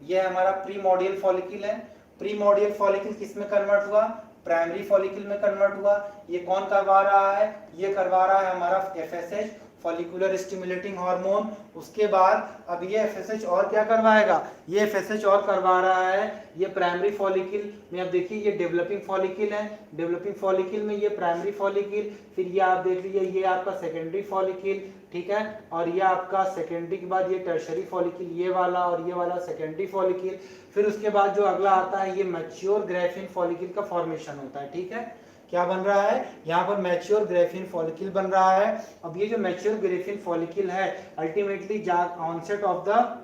ये हमारा प्रीमोडियल फॉलिकल है। प्रीमोडियल फॉलिकल किस में कन्वर्ट हुआ, प्राइमरी फॉलिकल में कन्वर्ट हुआ। ये कौन करवा रहा है, ये करवा रहा है हमारा FSH, फॉलिकुलर स्टिमुलेटिंग हार्मोन। उसके बाद अब ये FSH और क्या करवाएगा, ये FSH और करवा रहा है ये प्राइमरी फॉलिकल में। अब देखिए ये डेवलपिंग फॉलिकल है, डेवलपिंग फॉलिकल में ये प्राइमरी फॉलिकल, फिर ये आप देख लीजिए ये आपका सेकेंडरी फॉलिकल, ठीक है। और ये आपका सेकेंडरी के बाद ये टर्शरी फॉलिकल, ये वाला और ये वाला सेकेंडरी फॉलिकल। फिर उसके बाद जो अगला आता है ये मैच्योर ग्राफिन फॉलिकल का फॉर्मेशन होता है, ठीक है। क्या बन रहा है, यहाँ पर मैच्योर ग्राफिन फॉलिकल बन रहा है। अब ये जो मैच्योर ग्राफिन फॉलिकल है अल्टीमेटली ऑनसेट ऑफ द,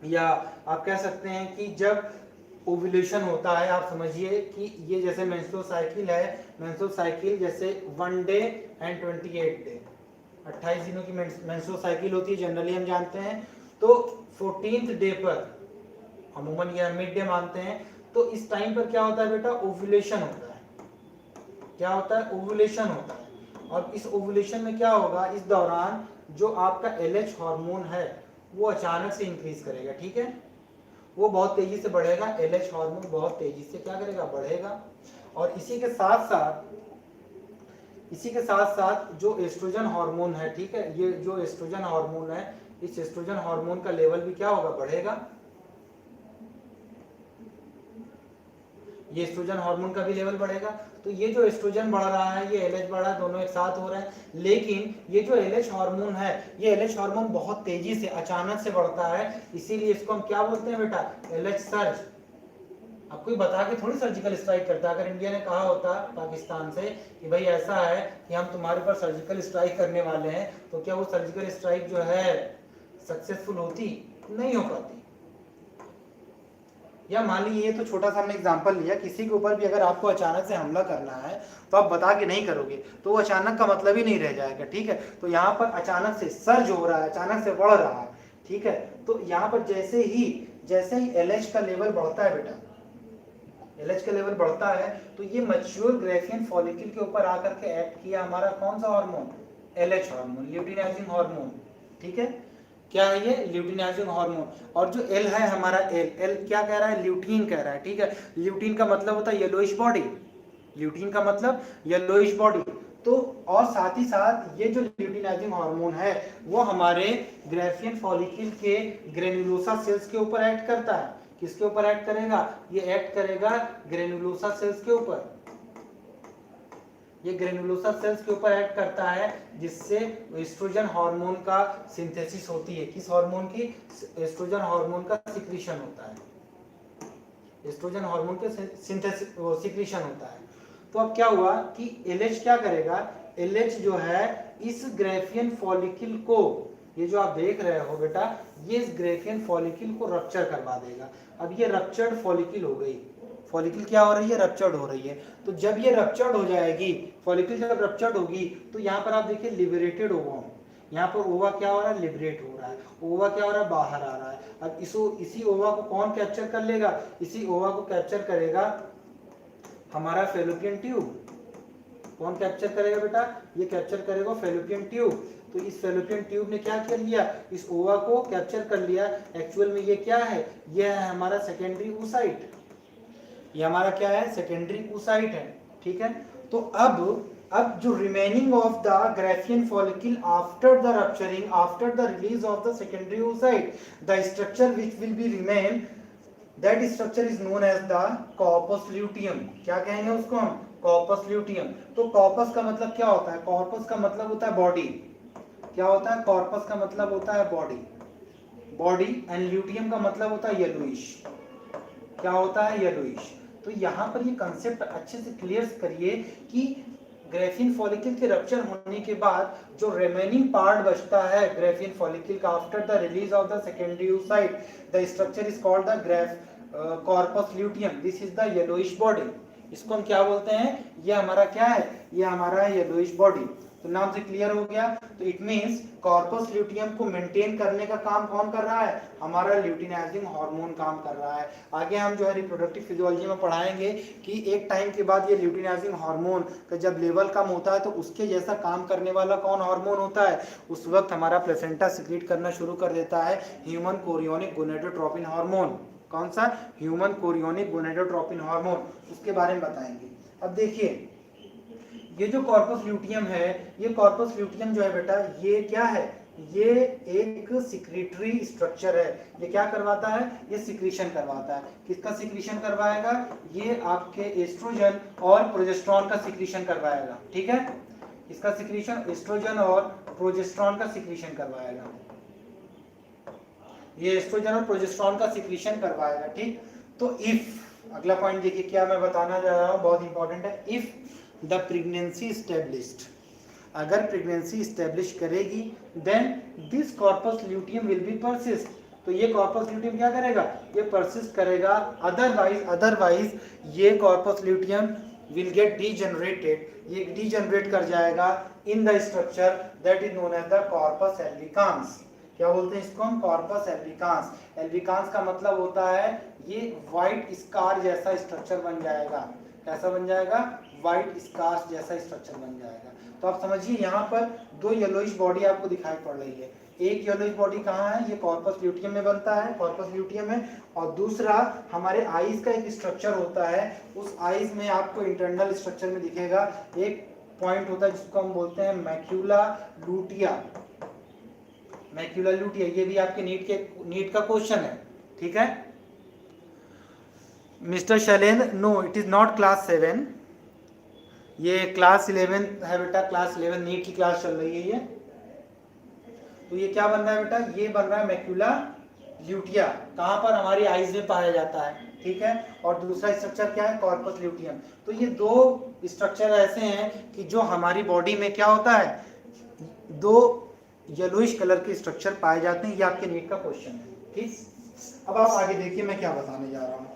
या आप कह सकते हैं कि जब ओव्यूलेशन होता है, आप समझिए कि ये जैसे मेंस्ट्रुअल साइकिल है, मेंस्ट्रुअल साइकिल जैसे 1 डे एंड 28 डे, 28 दिनों की मेंस्ट्रुअल साइकिल होती है जनरली हम जानते हैं। तो 14th डे पर अमूमन ये मिड डे मानते हैं। तो इस टाइम पर क्या होता है बेटा, ओव्यूलेशन होता है। क्या होता है, ओव्यूलेशन होता है। और इस ओवुलेशन में क्या होगा, इस दौरान जो आपका LH हार्मोन है वो अचानक से इंक्रीज करेगा, ठीक है, वो बहुत तेजी से बढ़ेगा, LH हार्मोन बहुत तेजी से क्या करेगा, बढ़ेगा। और इसी के साथ साथ जो एस्ट्रोजन हार्मोन है, ठीक है, ये जो एस्ट्रोजन हार्मोन है, इस एस्ट्रोजन हार्मोन का लेवल भी क्या होगा, बढ़ेगा। ये एस्ट्रोजन हार्मोन का भी लेवल बढ़ेगा। तो ये जो एस्ट्रोजन बढ़ रहा है, ये LH बढ़ रहा है, दोनों एक साथ हो रहे हैं। लेकिन ये जो LH हार्मोन है, ये LH हार्मोन बहुत तेजी से अचानक से बढ़ता है, इसीलिए इसको हम क्या बोलते हैं बेटा, LH सर्ज। अब कोई बता के थोड़ी सर्जिकल स्ट्राइक करता। अगर इंडिया ने कहा होता पाकिस्तान से कि भाई ऐसा है कि हम तुम्हारे पर सर्जिकल स्ट्राइक करने वाले हैं, तो क्या वो सर्जिकल स्ट्राइक जो है सक्सेसफुल होती? नहीं हो पाती। या मान लीजिए, ये तो छोटा सा हमने एग्जांपल लिया, किसी के ऊपर भी अगर आपको अचानक से हमला करना है तो आप बता के नहीं करोगे, तो वो अचानक का मतलब ही नहीं रह जाएगा, ठीक है। तो यहाँ पर अचानक से सर्ज हो रहा है, अचानक से बढ़ रहा है, ठीक है। तो यहाँ पर जैसे ही LH का लेवल बढ़ता है बेटा, LH का लेवल बढ़ता है, तो ये मैच्योर ग्रेफियन फॉलिकल के ऊपर आकर के एक्ट किया हमारा कौन सा hormone, LH hormone, luteinizing hormone, ठीक है। क्या है ये, ल्यूटिनाइजिंग हार्मोन। और जो L है हमारा, L क्या कह रहा है, ल्यूटीन कह रहा है, ठीक है। ल्यूटीन का मतलब होता है येलोइश बॉडी, ल्यूटीन का मतलब येलोइश बॉडी। तो और साथ ही साथ ये जो ल्यूटिनाइजिंग हार्मोन है वो हमारे ग्रेफियन फॉलिकल के ग्रेनुलोसा सेल्स के ऊपर एक्ट करता है। किसके ऊपर एक्ट करेगा, ये एक्ट करेगा ग्रेनुलोसा सेल्स के ऊपर, ये ग्रेनुलोसा सेल्स के ऊपर एक्ट करता है, जिससे एस्ट्रोजन हार्मोन का सिंथेसिस होती है। किस हार्मोन की, एस्ट्रोजन हार्मोन का सिक्रीशन होता है, एस्ट्रोजन हार्मोन का सिंथेसिस सिक्रीशन होता है। तो अब क्या हुआ कि LH क्या करेगा, LH जो है इस ग्रेफियन फॉलिकल को, ये जो आप देख रहे हो बेटा, ये इस ग्रेफियन फॉलिकल को रप्चर करवा देगा। अब ये रप्चर्ड फॉलिकल हो गई, फॉलिकल क्या हो रही है, रप्चर्ड हो रही है। तो जब ये रप्चर्ड हो जाएगी, फॉलिकल जब रप्चर्ड होगी, तो यहाँ पर आप देखिए लिबरेटेड ओवम, यहाँ पर ओवा क्या हो रहा है, लिबरेट हो रहा है, ओवा क्या हो रहा है, बाहर आ रहा है। अब इसी ओवा को कौन कैप्चर कर लेगा, इसी ओवा को कैप्चर करेगा हमारा फेलोपियन ट्यूब। कौन कैप्चर करेगा बेटा, ये कैप्चर करेगा फेलोपियन ट्यूब। तो इस फेलोपियन ट्यूब ने क्या कर लिया, इस ओवा को कैप्चर कर लिया। एक्चुअल में ये क्या है, ये है हमारा सेकेंडरी oocyte, ये हमारा क्या है, सेकेंडरी oocyte है, ठीक है। तो अब जो remaining of the Graafian follicle after the rupturing, after the release of the secondary oocyte, the structure which will be remain, that structure is known as the corpus luteum. क्या कहेंगे उसको हम, कॉर्पस ल्यूटियम। तो कॉर्पस का मतलब क्या होता है, कॉर्पस का मतलब होता है बॉडी। क्या होता है, कॉर्पस का मतलब होता है बॉडी, बॉडी, एंड ल्यूटियम का मतलब होता है येलोइश। क्या होता है, येलोइश। तो यहाँ पर ये कंसेप्ट अच्छे से क्लियर करिए कि ग्रेफियन फॉलिकल के रप्चर होने के बाद जो रिमेनिंग पार्ट बचता है ग्रेफियन फॉलिकल का after the release of the secondary oocyte, the structure is called the corpus luteum, this is the yellowish body. इसको हम क्या बोलते हैं, ये हमारा क्या है, ये हमारा येलोइश बॉडी। तो नाम से क्लियर हो गया। तो इट मींस कॉर्पस ल्यूटियम को मेंटेन करने का काम कौन कर रहा है, हमारा ल्यूटिनाइजिंग हार्मोन काम कर रहा है। आगे हम जो है रिप्रोडक्टिव फिजियोलॉजी में पढ़ाएंगे कि एक टाइम के बाद ये ल्यूटिनाइजिंग हार्मोन का जब लेवल कम होता है तो उसके जैसा काम करने वाला कौन हार्मोन होता है, उस वक्त हमारा प्लेसेंटा सिक्रीट करना शुरू कर देता है ह्यूमन कोरियोनिक गोनेडोट्रोपिन हार्मोन। कौन सा, ह्यूमन कोरियोनिक गोनेडोट्रोपिन हार्मोन, उसके बारे में बताएंगे। अब देखिए ये जो कॉर्पस ल्यूटियम है, ये कॉर्पस ल्यूटियम जो है बेटा, ये क्या है, ये एक सिक्रीटरी स्ट्रक्चर है। ये क्या करवाता है, ये सिक्रीशन करवाता है। किसका सिक्रीशन करवाएगा, ये आपके एस्ट्रोजन और प्रोजेस्टेरॉन का सिक्रीशन करवाएगा, ठीक है। इसका सिक्रीशन एस्ट्रोजन और प्रोजेस्टेरॉन का सिक्रीशन करवाएगा, ये एस्ट्रोजन और प्रोजेस्टेरॉन का सिक्रीशन करवाएगा, ठीक। तो इफ, अगला पॉइंट देखिए क्या मैं बताना जा रहा हूँ, बहुत इंपॉर्टेंट है। इफ द प्रेगनेंसी एस्टेब्लिश्ड, अगर प्रेगनेंसी एस्टेब्लिश करेगी, then this corpus luteum will be persist. तो ये कॉर्पस ल्यूटियम क्या करेगा, ये परसिस्ट करेगा। अदरवाइज ये corpus luteum will get degenerated, ये डीजनरेट कर जाएगा in the structure that is known as the corpus albicans. क्या बोलते हैं इसको हम, कॉर्पस एल्बिकांस। एल्बिकांस का मतलब होता है ये व्हाइट स्कार जैसा स्ट्रक्चर बन जाएगा। कैसा बन जाएगा, व्हाइट स्कार्स जैसा स्ट्रक्चर बन जाएगा। तो आप समझिए यहाँ पर दो येलोइश बॉडी आपको दिखाई पड़ रही है। एक येलोइश बॉडी कहाँ है, ये कॉर्पस ल्यूटियम में बनता है, कॉर्पस ल्यूटियम में। और दूसरा हमारे आईज का एक स्ट्रक्चर होता है, उस आईज में आपको इंटरनल स्ट्रक्चर में दिखेगा एक पॉइंट होता है जिसको हम बोलते हैं मैक्यूला लूटिया। मैक्यूला लूटिया, ये भी आपके नीट का क्वेश्चन है, ठीक है। Mister Shailendra, no it is not class 7, ये क्लास 11 है बेटा, क्लास 11 नीट की क्लास चल रही है ये। तो ये क्या बन रहा है बेटा, ये बन रहा है मैक्यूला ल्यूटिया, कहाँ पर, हमारी आईज में पाया जाता है, ठीक है। और दूसरा स्ट्रक्चर क्या है, कॉर्पस ल्यूटियम। तो ये दो स्ट्रक्चर ऐसे हैं कि जो हमारी बॉडी में क्या होता है, दो येलोइश कलर के स्ट्रक्चर पाए जाते हैं। ये आपके नीट का क्वेश्चन है, ठीक। अब आप आगे देखिए मैं क्या बताने जा रहा हूँ।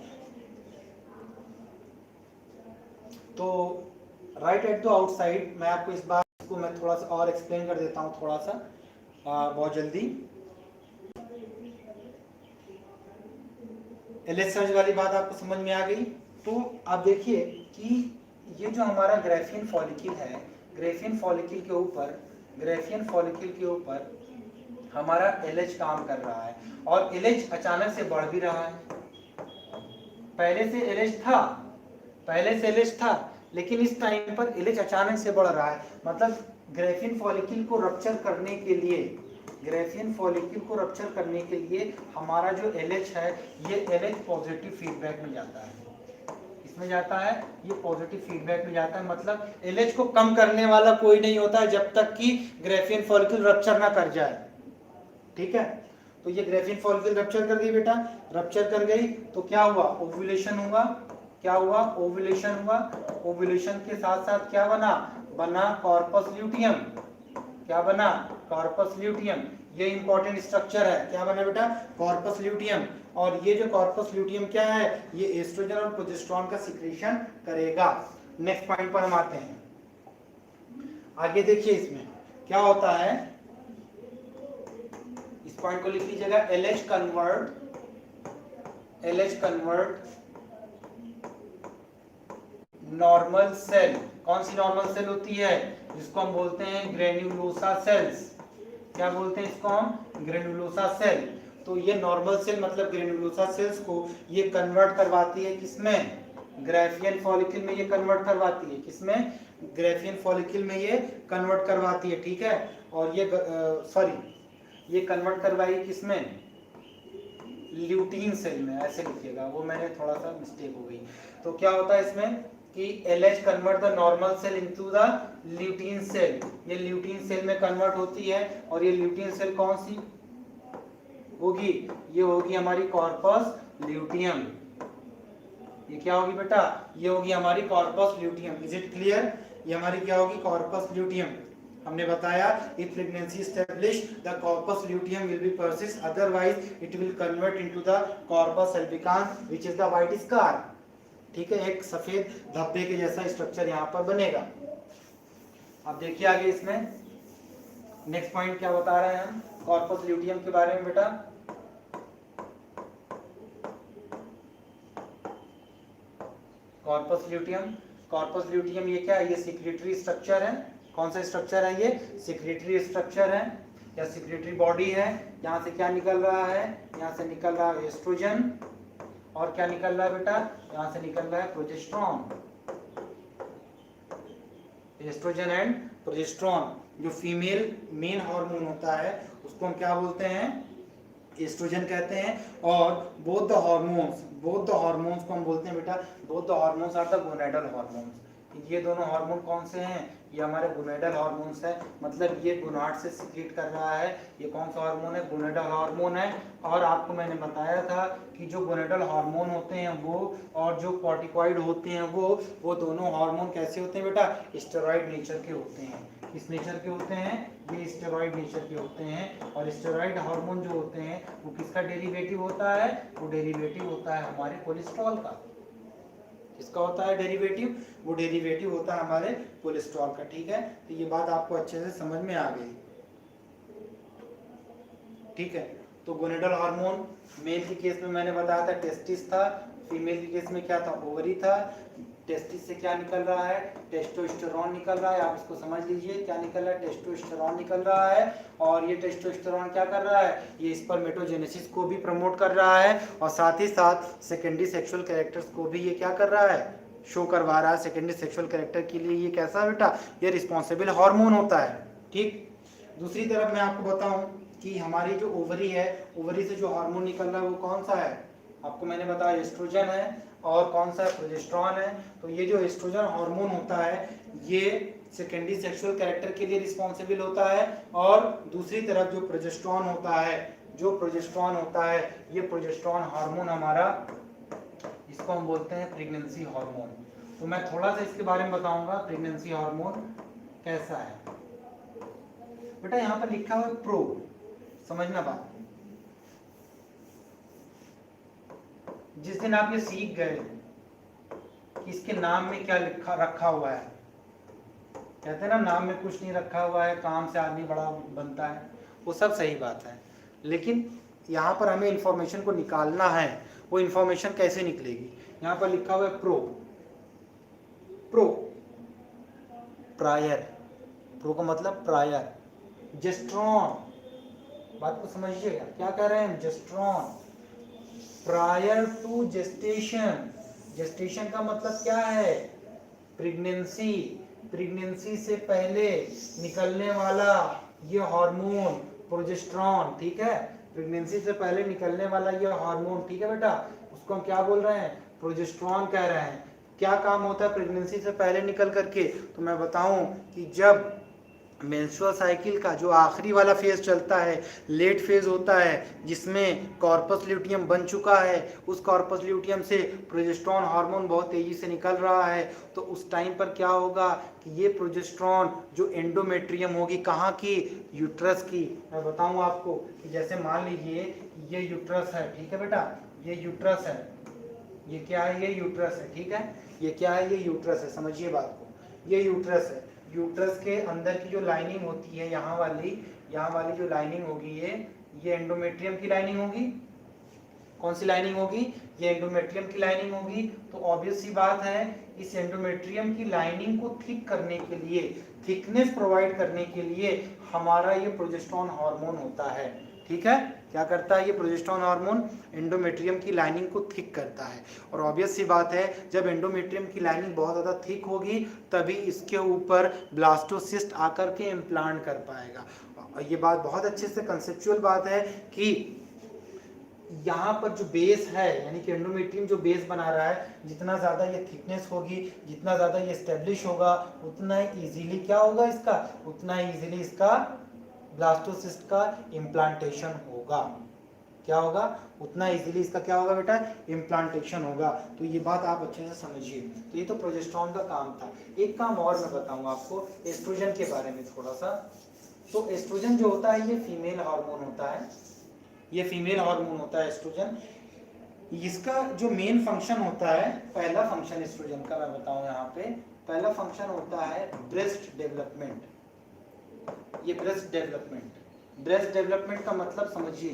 तो राइट एट द आउटसाइड, मैं आपको इस बात को मैं थोड़ा सा और एक्सप्लेन कर देता हूँ, थोड़ा सा बहुत जल्दी। एलएच सर्च वाली बात आपको समझ में आ गई। तो आप देखिए कि ये जो हमारा ग्रेफियन फॉलिकल है, ग्रेफियन फॉलिकल के ऊपर हमारा एलएच काम कर रहा है, और एलएच अचानक से बढ़ भी रहा है। पहले से एलएच था, लेकिन इस टाइम पर एलएच अचानक से बढ़ रहा है। मतलब ग्रेफियन फॉलिकल को रप्चर करने के लिए हमारा जो एलएच है, ये एलएच पॉजिटिव फीडबैक में जाता है, इसमें जाता है, ये पॉजिटिव फीडबैक में जाता है। मतलब एलएच को कम करने वाला कोई नहीं होता है जब तक कि ग्रेफियन फॉलिकल रप्चर ना कर जाए, ठीक है। तो ये ग्रेफियन फॉलिकल रप्चर कर गई बेटा, रप्चर कर गई तो क्या हुआ, ओव्यूलेशन हुआ। ओव्यूलेशन के साथ साथ क्या बना कॉर्पस ल्यूटियम। क्या बना, कॉर्पस ल्यूटियम। ये इंपॉर्टेंट स्ट्रक्चर है, क्या बना बेटा, कॉर्पस ल्यूटियम। और ये जो कॉर्पस ल्यूटियम क्या है, ये एस्ट्रोजन और प्रोजेस्टेरोन का सिक्रीशन करेगा। नेक्स्ट पॉइंट पर हम आते हैं। आगे देखिए इसमें क्या होता है, इस पॉइंट को लिख लीजिएगा, एलएच कन्वर्ट नॉर्मल सेल। कौन सी नॉर्मल सेल होती है, जिसको हम बोलते हैं ग्रेन्युलोसा सेल्स। क्या बोलते हैं इसको हम, ग्रेन्युलोसा सेल। तो ये नॉर्मल सेल मतलब ग्रेन्युलोसा सेल्स को ये कन्वर्ट करवाती है किसमें, ग्रेफियन फॉलिकल में ये कन्वर्ट करवाती है, किसमें, ग्रेफियन फॉलिकल में ये कन्वर्ट करवाती है, ठीक है। और ये कन्वर्ट करवाई किसमें, ल्यूटीन सेल में, ऐसे लिखिएगा, वो मैंने थोड़ा सा मिस्टेक हो गई। तो क्या होता है इसमें कि LH convert the normal cell into the lutein cell. ये ल्यूटीन सेल में कन्वर्ट होती है, और ये ल्यूटीन सेल कौन सी होगी, ये होगी हमारी कॉर्पस ल्यूटियम। ये क्या होगी बेटा, ये होगी हमारी corpus luteum. Is it clear, ये हमारी क्या होगी, कॉर्पस ल्यूटियम। हमने बताया if pregnancy established the corpus luteum will be persist, otherwise it will convert into the corpus albicans which is the white scar, ठीक है। एक सफेद धब्बे के जैसा स्ट्रक्चर यहाँ पर बनेगा। अब देखिए आगे इसमें नेक्स्ट पॉइंट क्या बता रहे हैं हम कॉर्पस ल्यूटियम के बारे में बेटा। कॉर्पस ल्यूटियम ये क्या है, ये सिक्रेटरी स्ट्रक्चर है। कौन सा स्ट्रक्चर है, ये सिक्रेटरी स्ट्रक्चर है या सिक्रेटरी बॉडी है। यहाँ से क्या निकल रहा है, यहाँ से निकल रहा है एस्ट्रोजन, और क्या निकल रहा है बेटा, यहाँ से निकल रहा है प्रोजेस्टेरोन। एस्ट्रोजन एंड प्रोजेस्टेरोन, जो फीमेल मेन हार्मोन होता है उसको हम क्या बोलते हैं, एस्ट्रोजन कहते हैं। और बोथ द हार्मोन्स को हम बोलते हैं बेटा, both the hormones are the gonadal hormones. ये दोनों हार्मोन कौन से हैं, ये हमारे गोनेडल हार्मोन्स है। मतलब ये गोनाड से सिक्रीट कर रहा है। ये कौन सा हार्मोन है, गोनेडल हार्मोन है। और आपको मैंने बताया था कि जो गोनेडल हार्मोन होते हैं वो और जो कॉर्टिकॉइड होते हैं वो दोनों हार्मोन कैसे होते हैं बेटा, स्टेरॉइड नेचर के होते हैं। किस नेचर के होते हैं, ये स्टेरॉइड नेचर के होते हैं। और स्टेरॉइड हार्मोन जो होते हैं वो किसका डेरिवेटिव होता है, वो डेरिवेटिव होता है हमारे कोलेस्ट्रॉल का। किसका होता है डेरिवेटिव, वो डेरिवेटिव होता है हमारे कोलेस्ट्रॉल का, ठीक है। तो ये बात आपको अच्छे से समझ में आ गई, ठीक है। तो गोनेडल हार्मोन मेल के केस में मैंने बताया था टेस्टिस था, फीमेल के केस में क्या था, ओवरी था। टेस्टिस से क्या निकल रहा है, टेस्टोस्टेरोन निकल रहा है। आप इसको समझ लीजिए क्या निकल रहा है, टेस्टोस्टेरोन निकल रहा है। और ये टेस्टोस्टेरोन क्या कर रहा है, ये स्पर्मेटोजेनेसिस को भी प्रमोट कर रहा है और साथ ही साथ सेकेंडरी सेक्सुअल कैरेक्टर्स को भी ये क्या कर रहा है, शो करवा रहा है। सेकेंडरी सेक्सुअल कैरेक्टर के लिए ये कैसा है बेटा, ये रिस्पॉन्सिबल हार्मोन होता है। ठीक, दूसरी तरफ मैं आपको बताऊं कि हमारी जो ओवरी है, ओवरी से जो हार्मोन निकल रहा है वो कौन सा है, आपको मैंने बताया एस्ट्रोजन है और कौन सा है, प्रोजेस्टेरॉन है। तो ये जो एस्ट्रोजन हार्मोन होता है ये सेकेंडरी सेक्सुअल कैरेक्टर के लिए रिस्पॉन्सिबल होता है। और दूसरी तरफ जो प्रोजेस्टेरॉन होता है, जो प्रोजेस्टेरॉन होता है, ये प्रोजेस्टेरॉन हार्मोन हमारा, इसको हम बोलते हैं प्रेगनेंसी हार्मोन। तो मैं थोड़ा सा इसके बारे में बताऊंगा प्रेगनेंसी हार्मोन कैसा है। बेटा यहाँ पर लिखा हुआ है प्रो, समझना बात। जिस दिन आप ये सीख गए कि इसके नाम में क्या लिखा रखा हुआ है, कहते हैं ना नाम में कुछ नहीं रखा हुआ है, काम से आदमी बड़ा बनता है, वो सब सही बात है। लेकिन यहाँ पर हमें इंफॉर्मेशन को निकालना है, वो इंफॉर्मेशन कैसे निकलेगी। यहाँ पर लिखा हुआ है प्रो, प्रो प्रायर, प्रो का मतलब प्रायर। जेस्ट्रॉन, बात को समझिएगा क्या कह रहे हैं, जेस्ट्रॉन प्रायर टू जेस्टेशन। जेस्टेशन का मतलब क्या है, प्रेगनेंसी, प्रेगनेंसी से पहले निकलने वाला ये हार्मोन प्रोजेस्टेरॉन, ठीक है, प्रेगनेंसी से पहले निकलने वाला ये हार्मोन, ठीक है बेटा, उसको हम क्या बोल रहे हैं, प्रोजेस्टेरॉन कह रहे हैं। क्या काम होता है प्रेगनेंसी से पहले निकल करके, तो मैं बताऊं कि जब मेंस्ट्रुअल साइकिल का जो आखिरी वाला फेज चलता है, लेट फेज होता है, जिसमें कॉर्पस ल्यूटियम बन चुका है, उस कॉर्पस ल्यूटियम से प्रोजेस्टेरॉन हार्मोन बहुत तेजी से निकल रहा है, तो उस टाइम पर क्या होगा कि ये प्रोजेस्टेरॉन जो एंडोमेट्रियम होगी, कहाँ की, यूट्रस की। मैं बताऊं आपको कि जैसे मान लीजिए ये यूट्रस है, ठीक है बेटा, ये यूट्रस है, ये क्या है, ये यूट्रस है, ठीक है, ये क्या है, ये यूट्रस है, समझिए बात को, ये यूट्रस है। यूट्रस के अंदर की जो लाइनिंग होती है, यहाँ वाली जो लाइनिंग होगी, ये एंडोमेट्रियम की लाइनिंग होगी। कौन सी लाइनिंग होगी, ये एंडोमेट्रियम की लाइनिंग होगी। तो ऑब्वियस सी बात है, इस एंडोमेट्रियम की लाइनिंग को थिक करने के लिए, थिकनेस प्रोवाइड करने के लिए हमारा ये प्रोजेस्टेरॉन हार्मोन होता है, ठीक है। क्या करता है ये प्रोजेस्टेरॉन हार्मोन, एंडोमेट्रियम की लाइनिंग को थिक करता है। और ऑब्वियस सी बात है, जब एंडोमेट्रियम की लाइनिंग बहुत ज़्यादा थिक होगी तभी इसके ऊपर ब्लास्टोसिस्ट आकर के इम्प्लांट कर पाएगा। ये बात बहुत अच्छे से कंसेप्चुअल बात है कि यहाँ पर जो बेस है, यानी कि एंडोमेट्रियम जो बेस बना रहा है, जितना ज़्यादा ये थिकनेस होगी, जितना ज़्यादा ये स्टेब्लिश होगा, उतना इजीली क्या होगा इसका, उतना इजीली इसका ब्लास्टोसिस्ट का इम्प्लांटेशन होगा। क्या होगा, उतना इजीली इसका क्या होगा बेटा, इम्प्लांटेशन होगा। तो ये बात आप अच्छे से समझिए। तो ये तो प्रोजेस्टेरॉन का काम था। एक काम और मैं बताऊंगा आपको एस्ट्रोजन के बारे में थोड़ा सा। तो एस्ट्रोजन जो होता है ये फीमेल हार्मोन होता है, ये फीमेल हार्मोन होता है एस्ट्रोजन। इसका जो मेन फंक्शन होता है, पहला फंक्शन एस्ट्रोजन का मैं बताऊं यहाँ पे, पहला फंक्शन होता है ब्रेस्ट डेवलपमेंट। ये ब्रेस्ट डेवलपमेंट, ब्रेस्ट डेवलपमेंट का मतलब समझिए,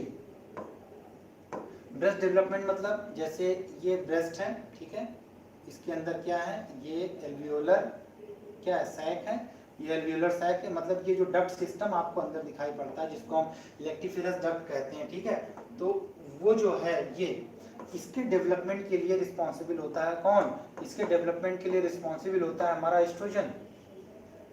ब्रेस्ट डेवलपमेंट मतलब जैसे ये ब्रेस्ट है, ठीक है, इसके अंदर क्या है, ये एल्वियोलर क्या है, सैक है, ये एल्वियोलर सैक है, मतलब ये जो डक्ट सिस्टम आपको अंदर दिखाई पड़ता है, जिसको हम लेक्टिफेरस डक्ट कहते हैं, ठीक है। तो वो जो है ये, इसके डेवलपमेंट के लिए रिस्पॉन्सिबल होता है कौन, इसके डेवलपमेंट के लिए रिस्पॉन्सिबल होता है हमारा एस्ट्रोजन।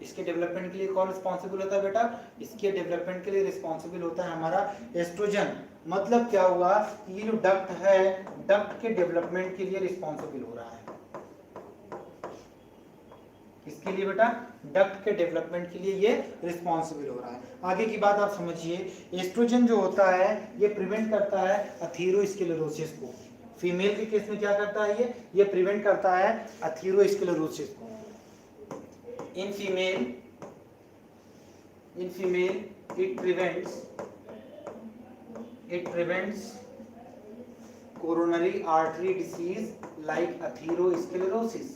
इसके डेवलपमेंट के लिए कौन रिस्पॉन्सिबल होता है बेटा, इसके डेवलपमेंट के लिए रिस्पॉन्सिबल होता है हमारा एस्ट्रोजन। मतलब क्या हुआ, ये जो डक्ट है, डक्ट के डेवलपमेंट के लिए रिस्पॉन्सिबल हो रहा है। इसके लिए बेटा, डक्ट के डेवलपमेंट के लिए ये रिस्पॉन्सिबल हो रहा है। आगे की बात आप समझिए, एस्ट्रोजन जो होता है ये प्रिवेंट करता है अथीरोस्क्लेरोसिस को। फीमेल के केस में क्या करता है ये प्रिवेंट करता है अथीरोस्क्लेरोसिस को। In female it prevents coronary artery disease like atherosclerosis।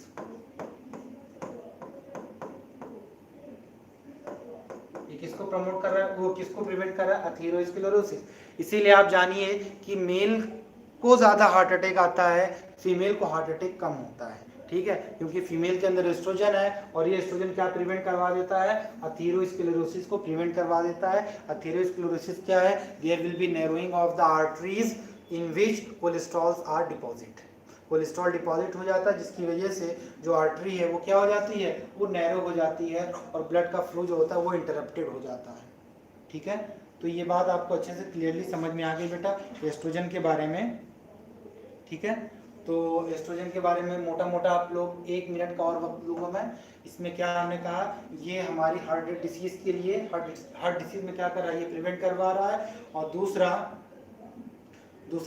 ये किसको प्रमोट कर रहा है, वो किसको प्रिवेंट कर रहा है, अथीरोस्क्लेरोसिस। इसीलिए आप जानिए कि मेल को ज्यादा हार्ट अटैक आता है, फीमेल को हार्ट अटैक कम होता है। ठीक है, क्योंकि फीमेल के अंदर एस्ट्रोजन है और ये एस्ट्रोजन क्या प्रिवेंट करवा देता है, अथेरोस्क्लेरोसिस को प्रिवेंट करवा देता है। अथेरोस्क्लेरोसिस क्या है, there will be narrowing of the arteries in which cholesterols are deposit, cholesterol deposit हो जाता है, जिसकी वजह से जो आर्टरी है वो क्या हो जाती है, वो नैरो हो जाती है और ब्लड का फ्लो जो होता है वो इंटरप्टेड हो जाता है। ठीक है, तो ये बात आपको अच्छे से क्लियरली समझ में आ गई बेटा एस्ट्रोजन के बारे में। ठीक है, तो एस्ट्रोजन के बारे में मोटा मोटा आप लोग 1 मिनट का और वक्त लूँगा मैं। इसमें क्या हमने कहा, ये हमारी हार्ट डिसीज के लिए, हार्ट डिसीज में क्या कर रहा है, ये प्रिवेंट करवा रहा है। और दूसरा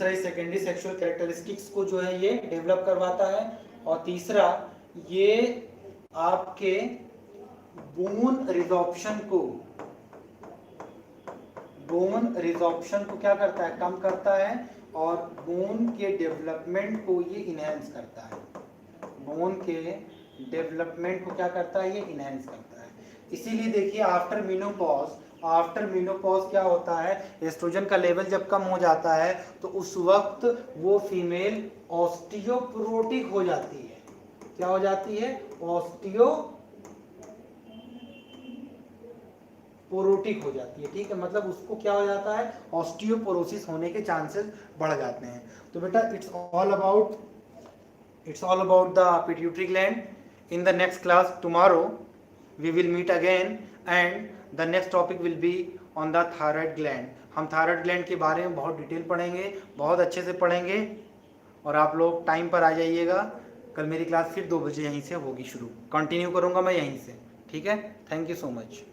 ये सेकेंडरी सेक्सुअल कैरेक्टरिस्टिक्स को जो है ये डेवलप करवाता है। और तीसरा ये आपके बोन रिजॉर्प्शन को क्या करता है, कम करता है और बोन के डेवलपमेंट को ये इनहेंस करता है, बोन के डेवलपमेंट को क्या करता है, ये इनहेंस करता है। इसीलिए देखिए आफ्टर मीनोपॉज क्या होता है, एस्ट्रोजन का लेवल जब कम हो जाता है तो उस वक्त वो फीमेल ऑस्टियोपोरोटिक हो जाती है। क्या हो जाती है, ऑस्टियोपोरोटिक हो जाती है। ठीक है, मतलब उसको क्या हो जाता है, ऑस्टियोपोरोसिस होने के चांसेस बढ़ जाते हैं। तो बेटा it's all about the pituitary gland. In the next class tomorrow we will meet again and the next topic will be on the thyroid gland. हम थायराइड ग्लैंड के बारे में बहुत डिटेल पढ़ेंगे, बहुत अच्छे से पढ़ेंगे और आप लोग टाइम पर आ जाइएगा। कल मेरी क्लास फिर 2 बजे यहीं से होगी शुरू, कंटिन्यू करूँगा मैं यहीं से। ठीक है, थैंक यू सो मच।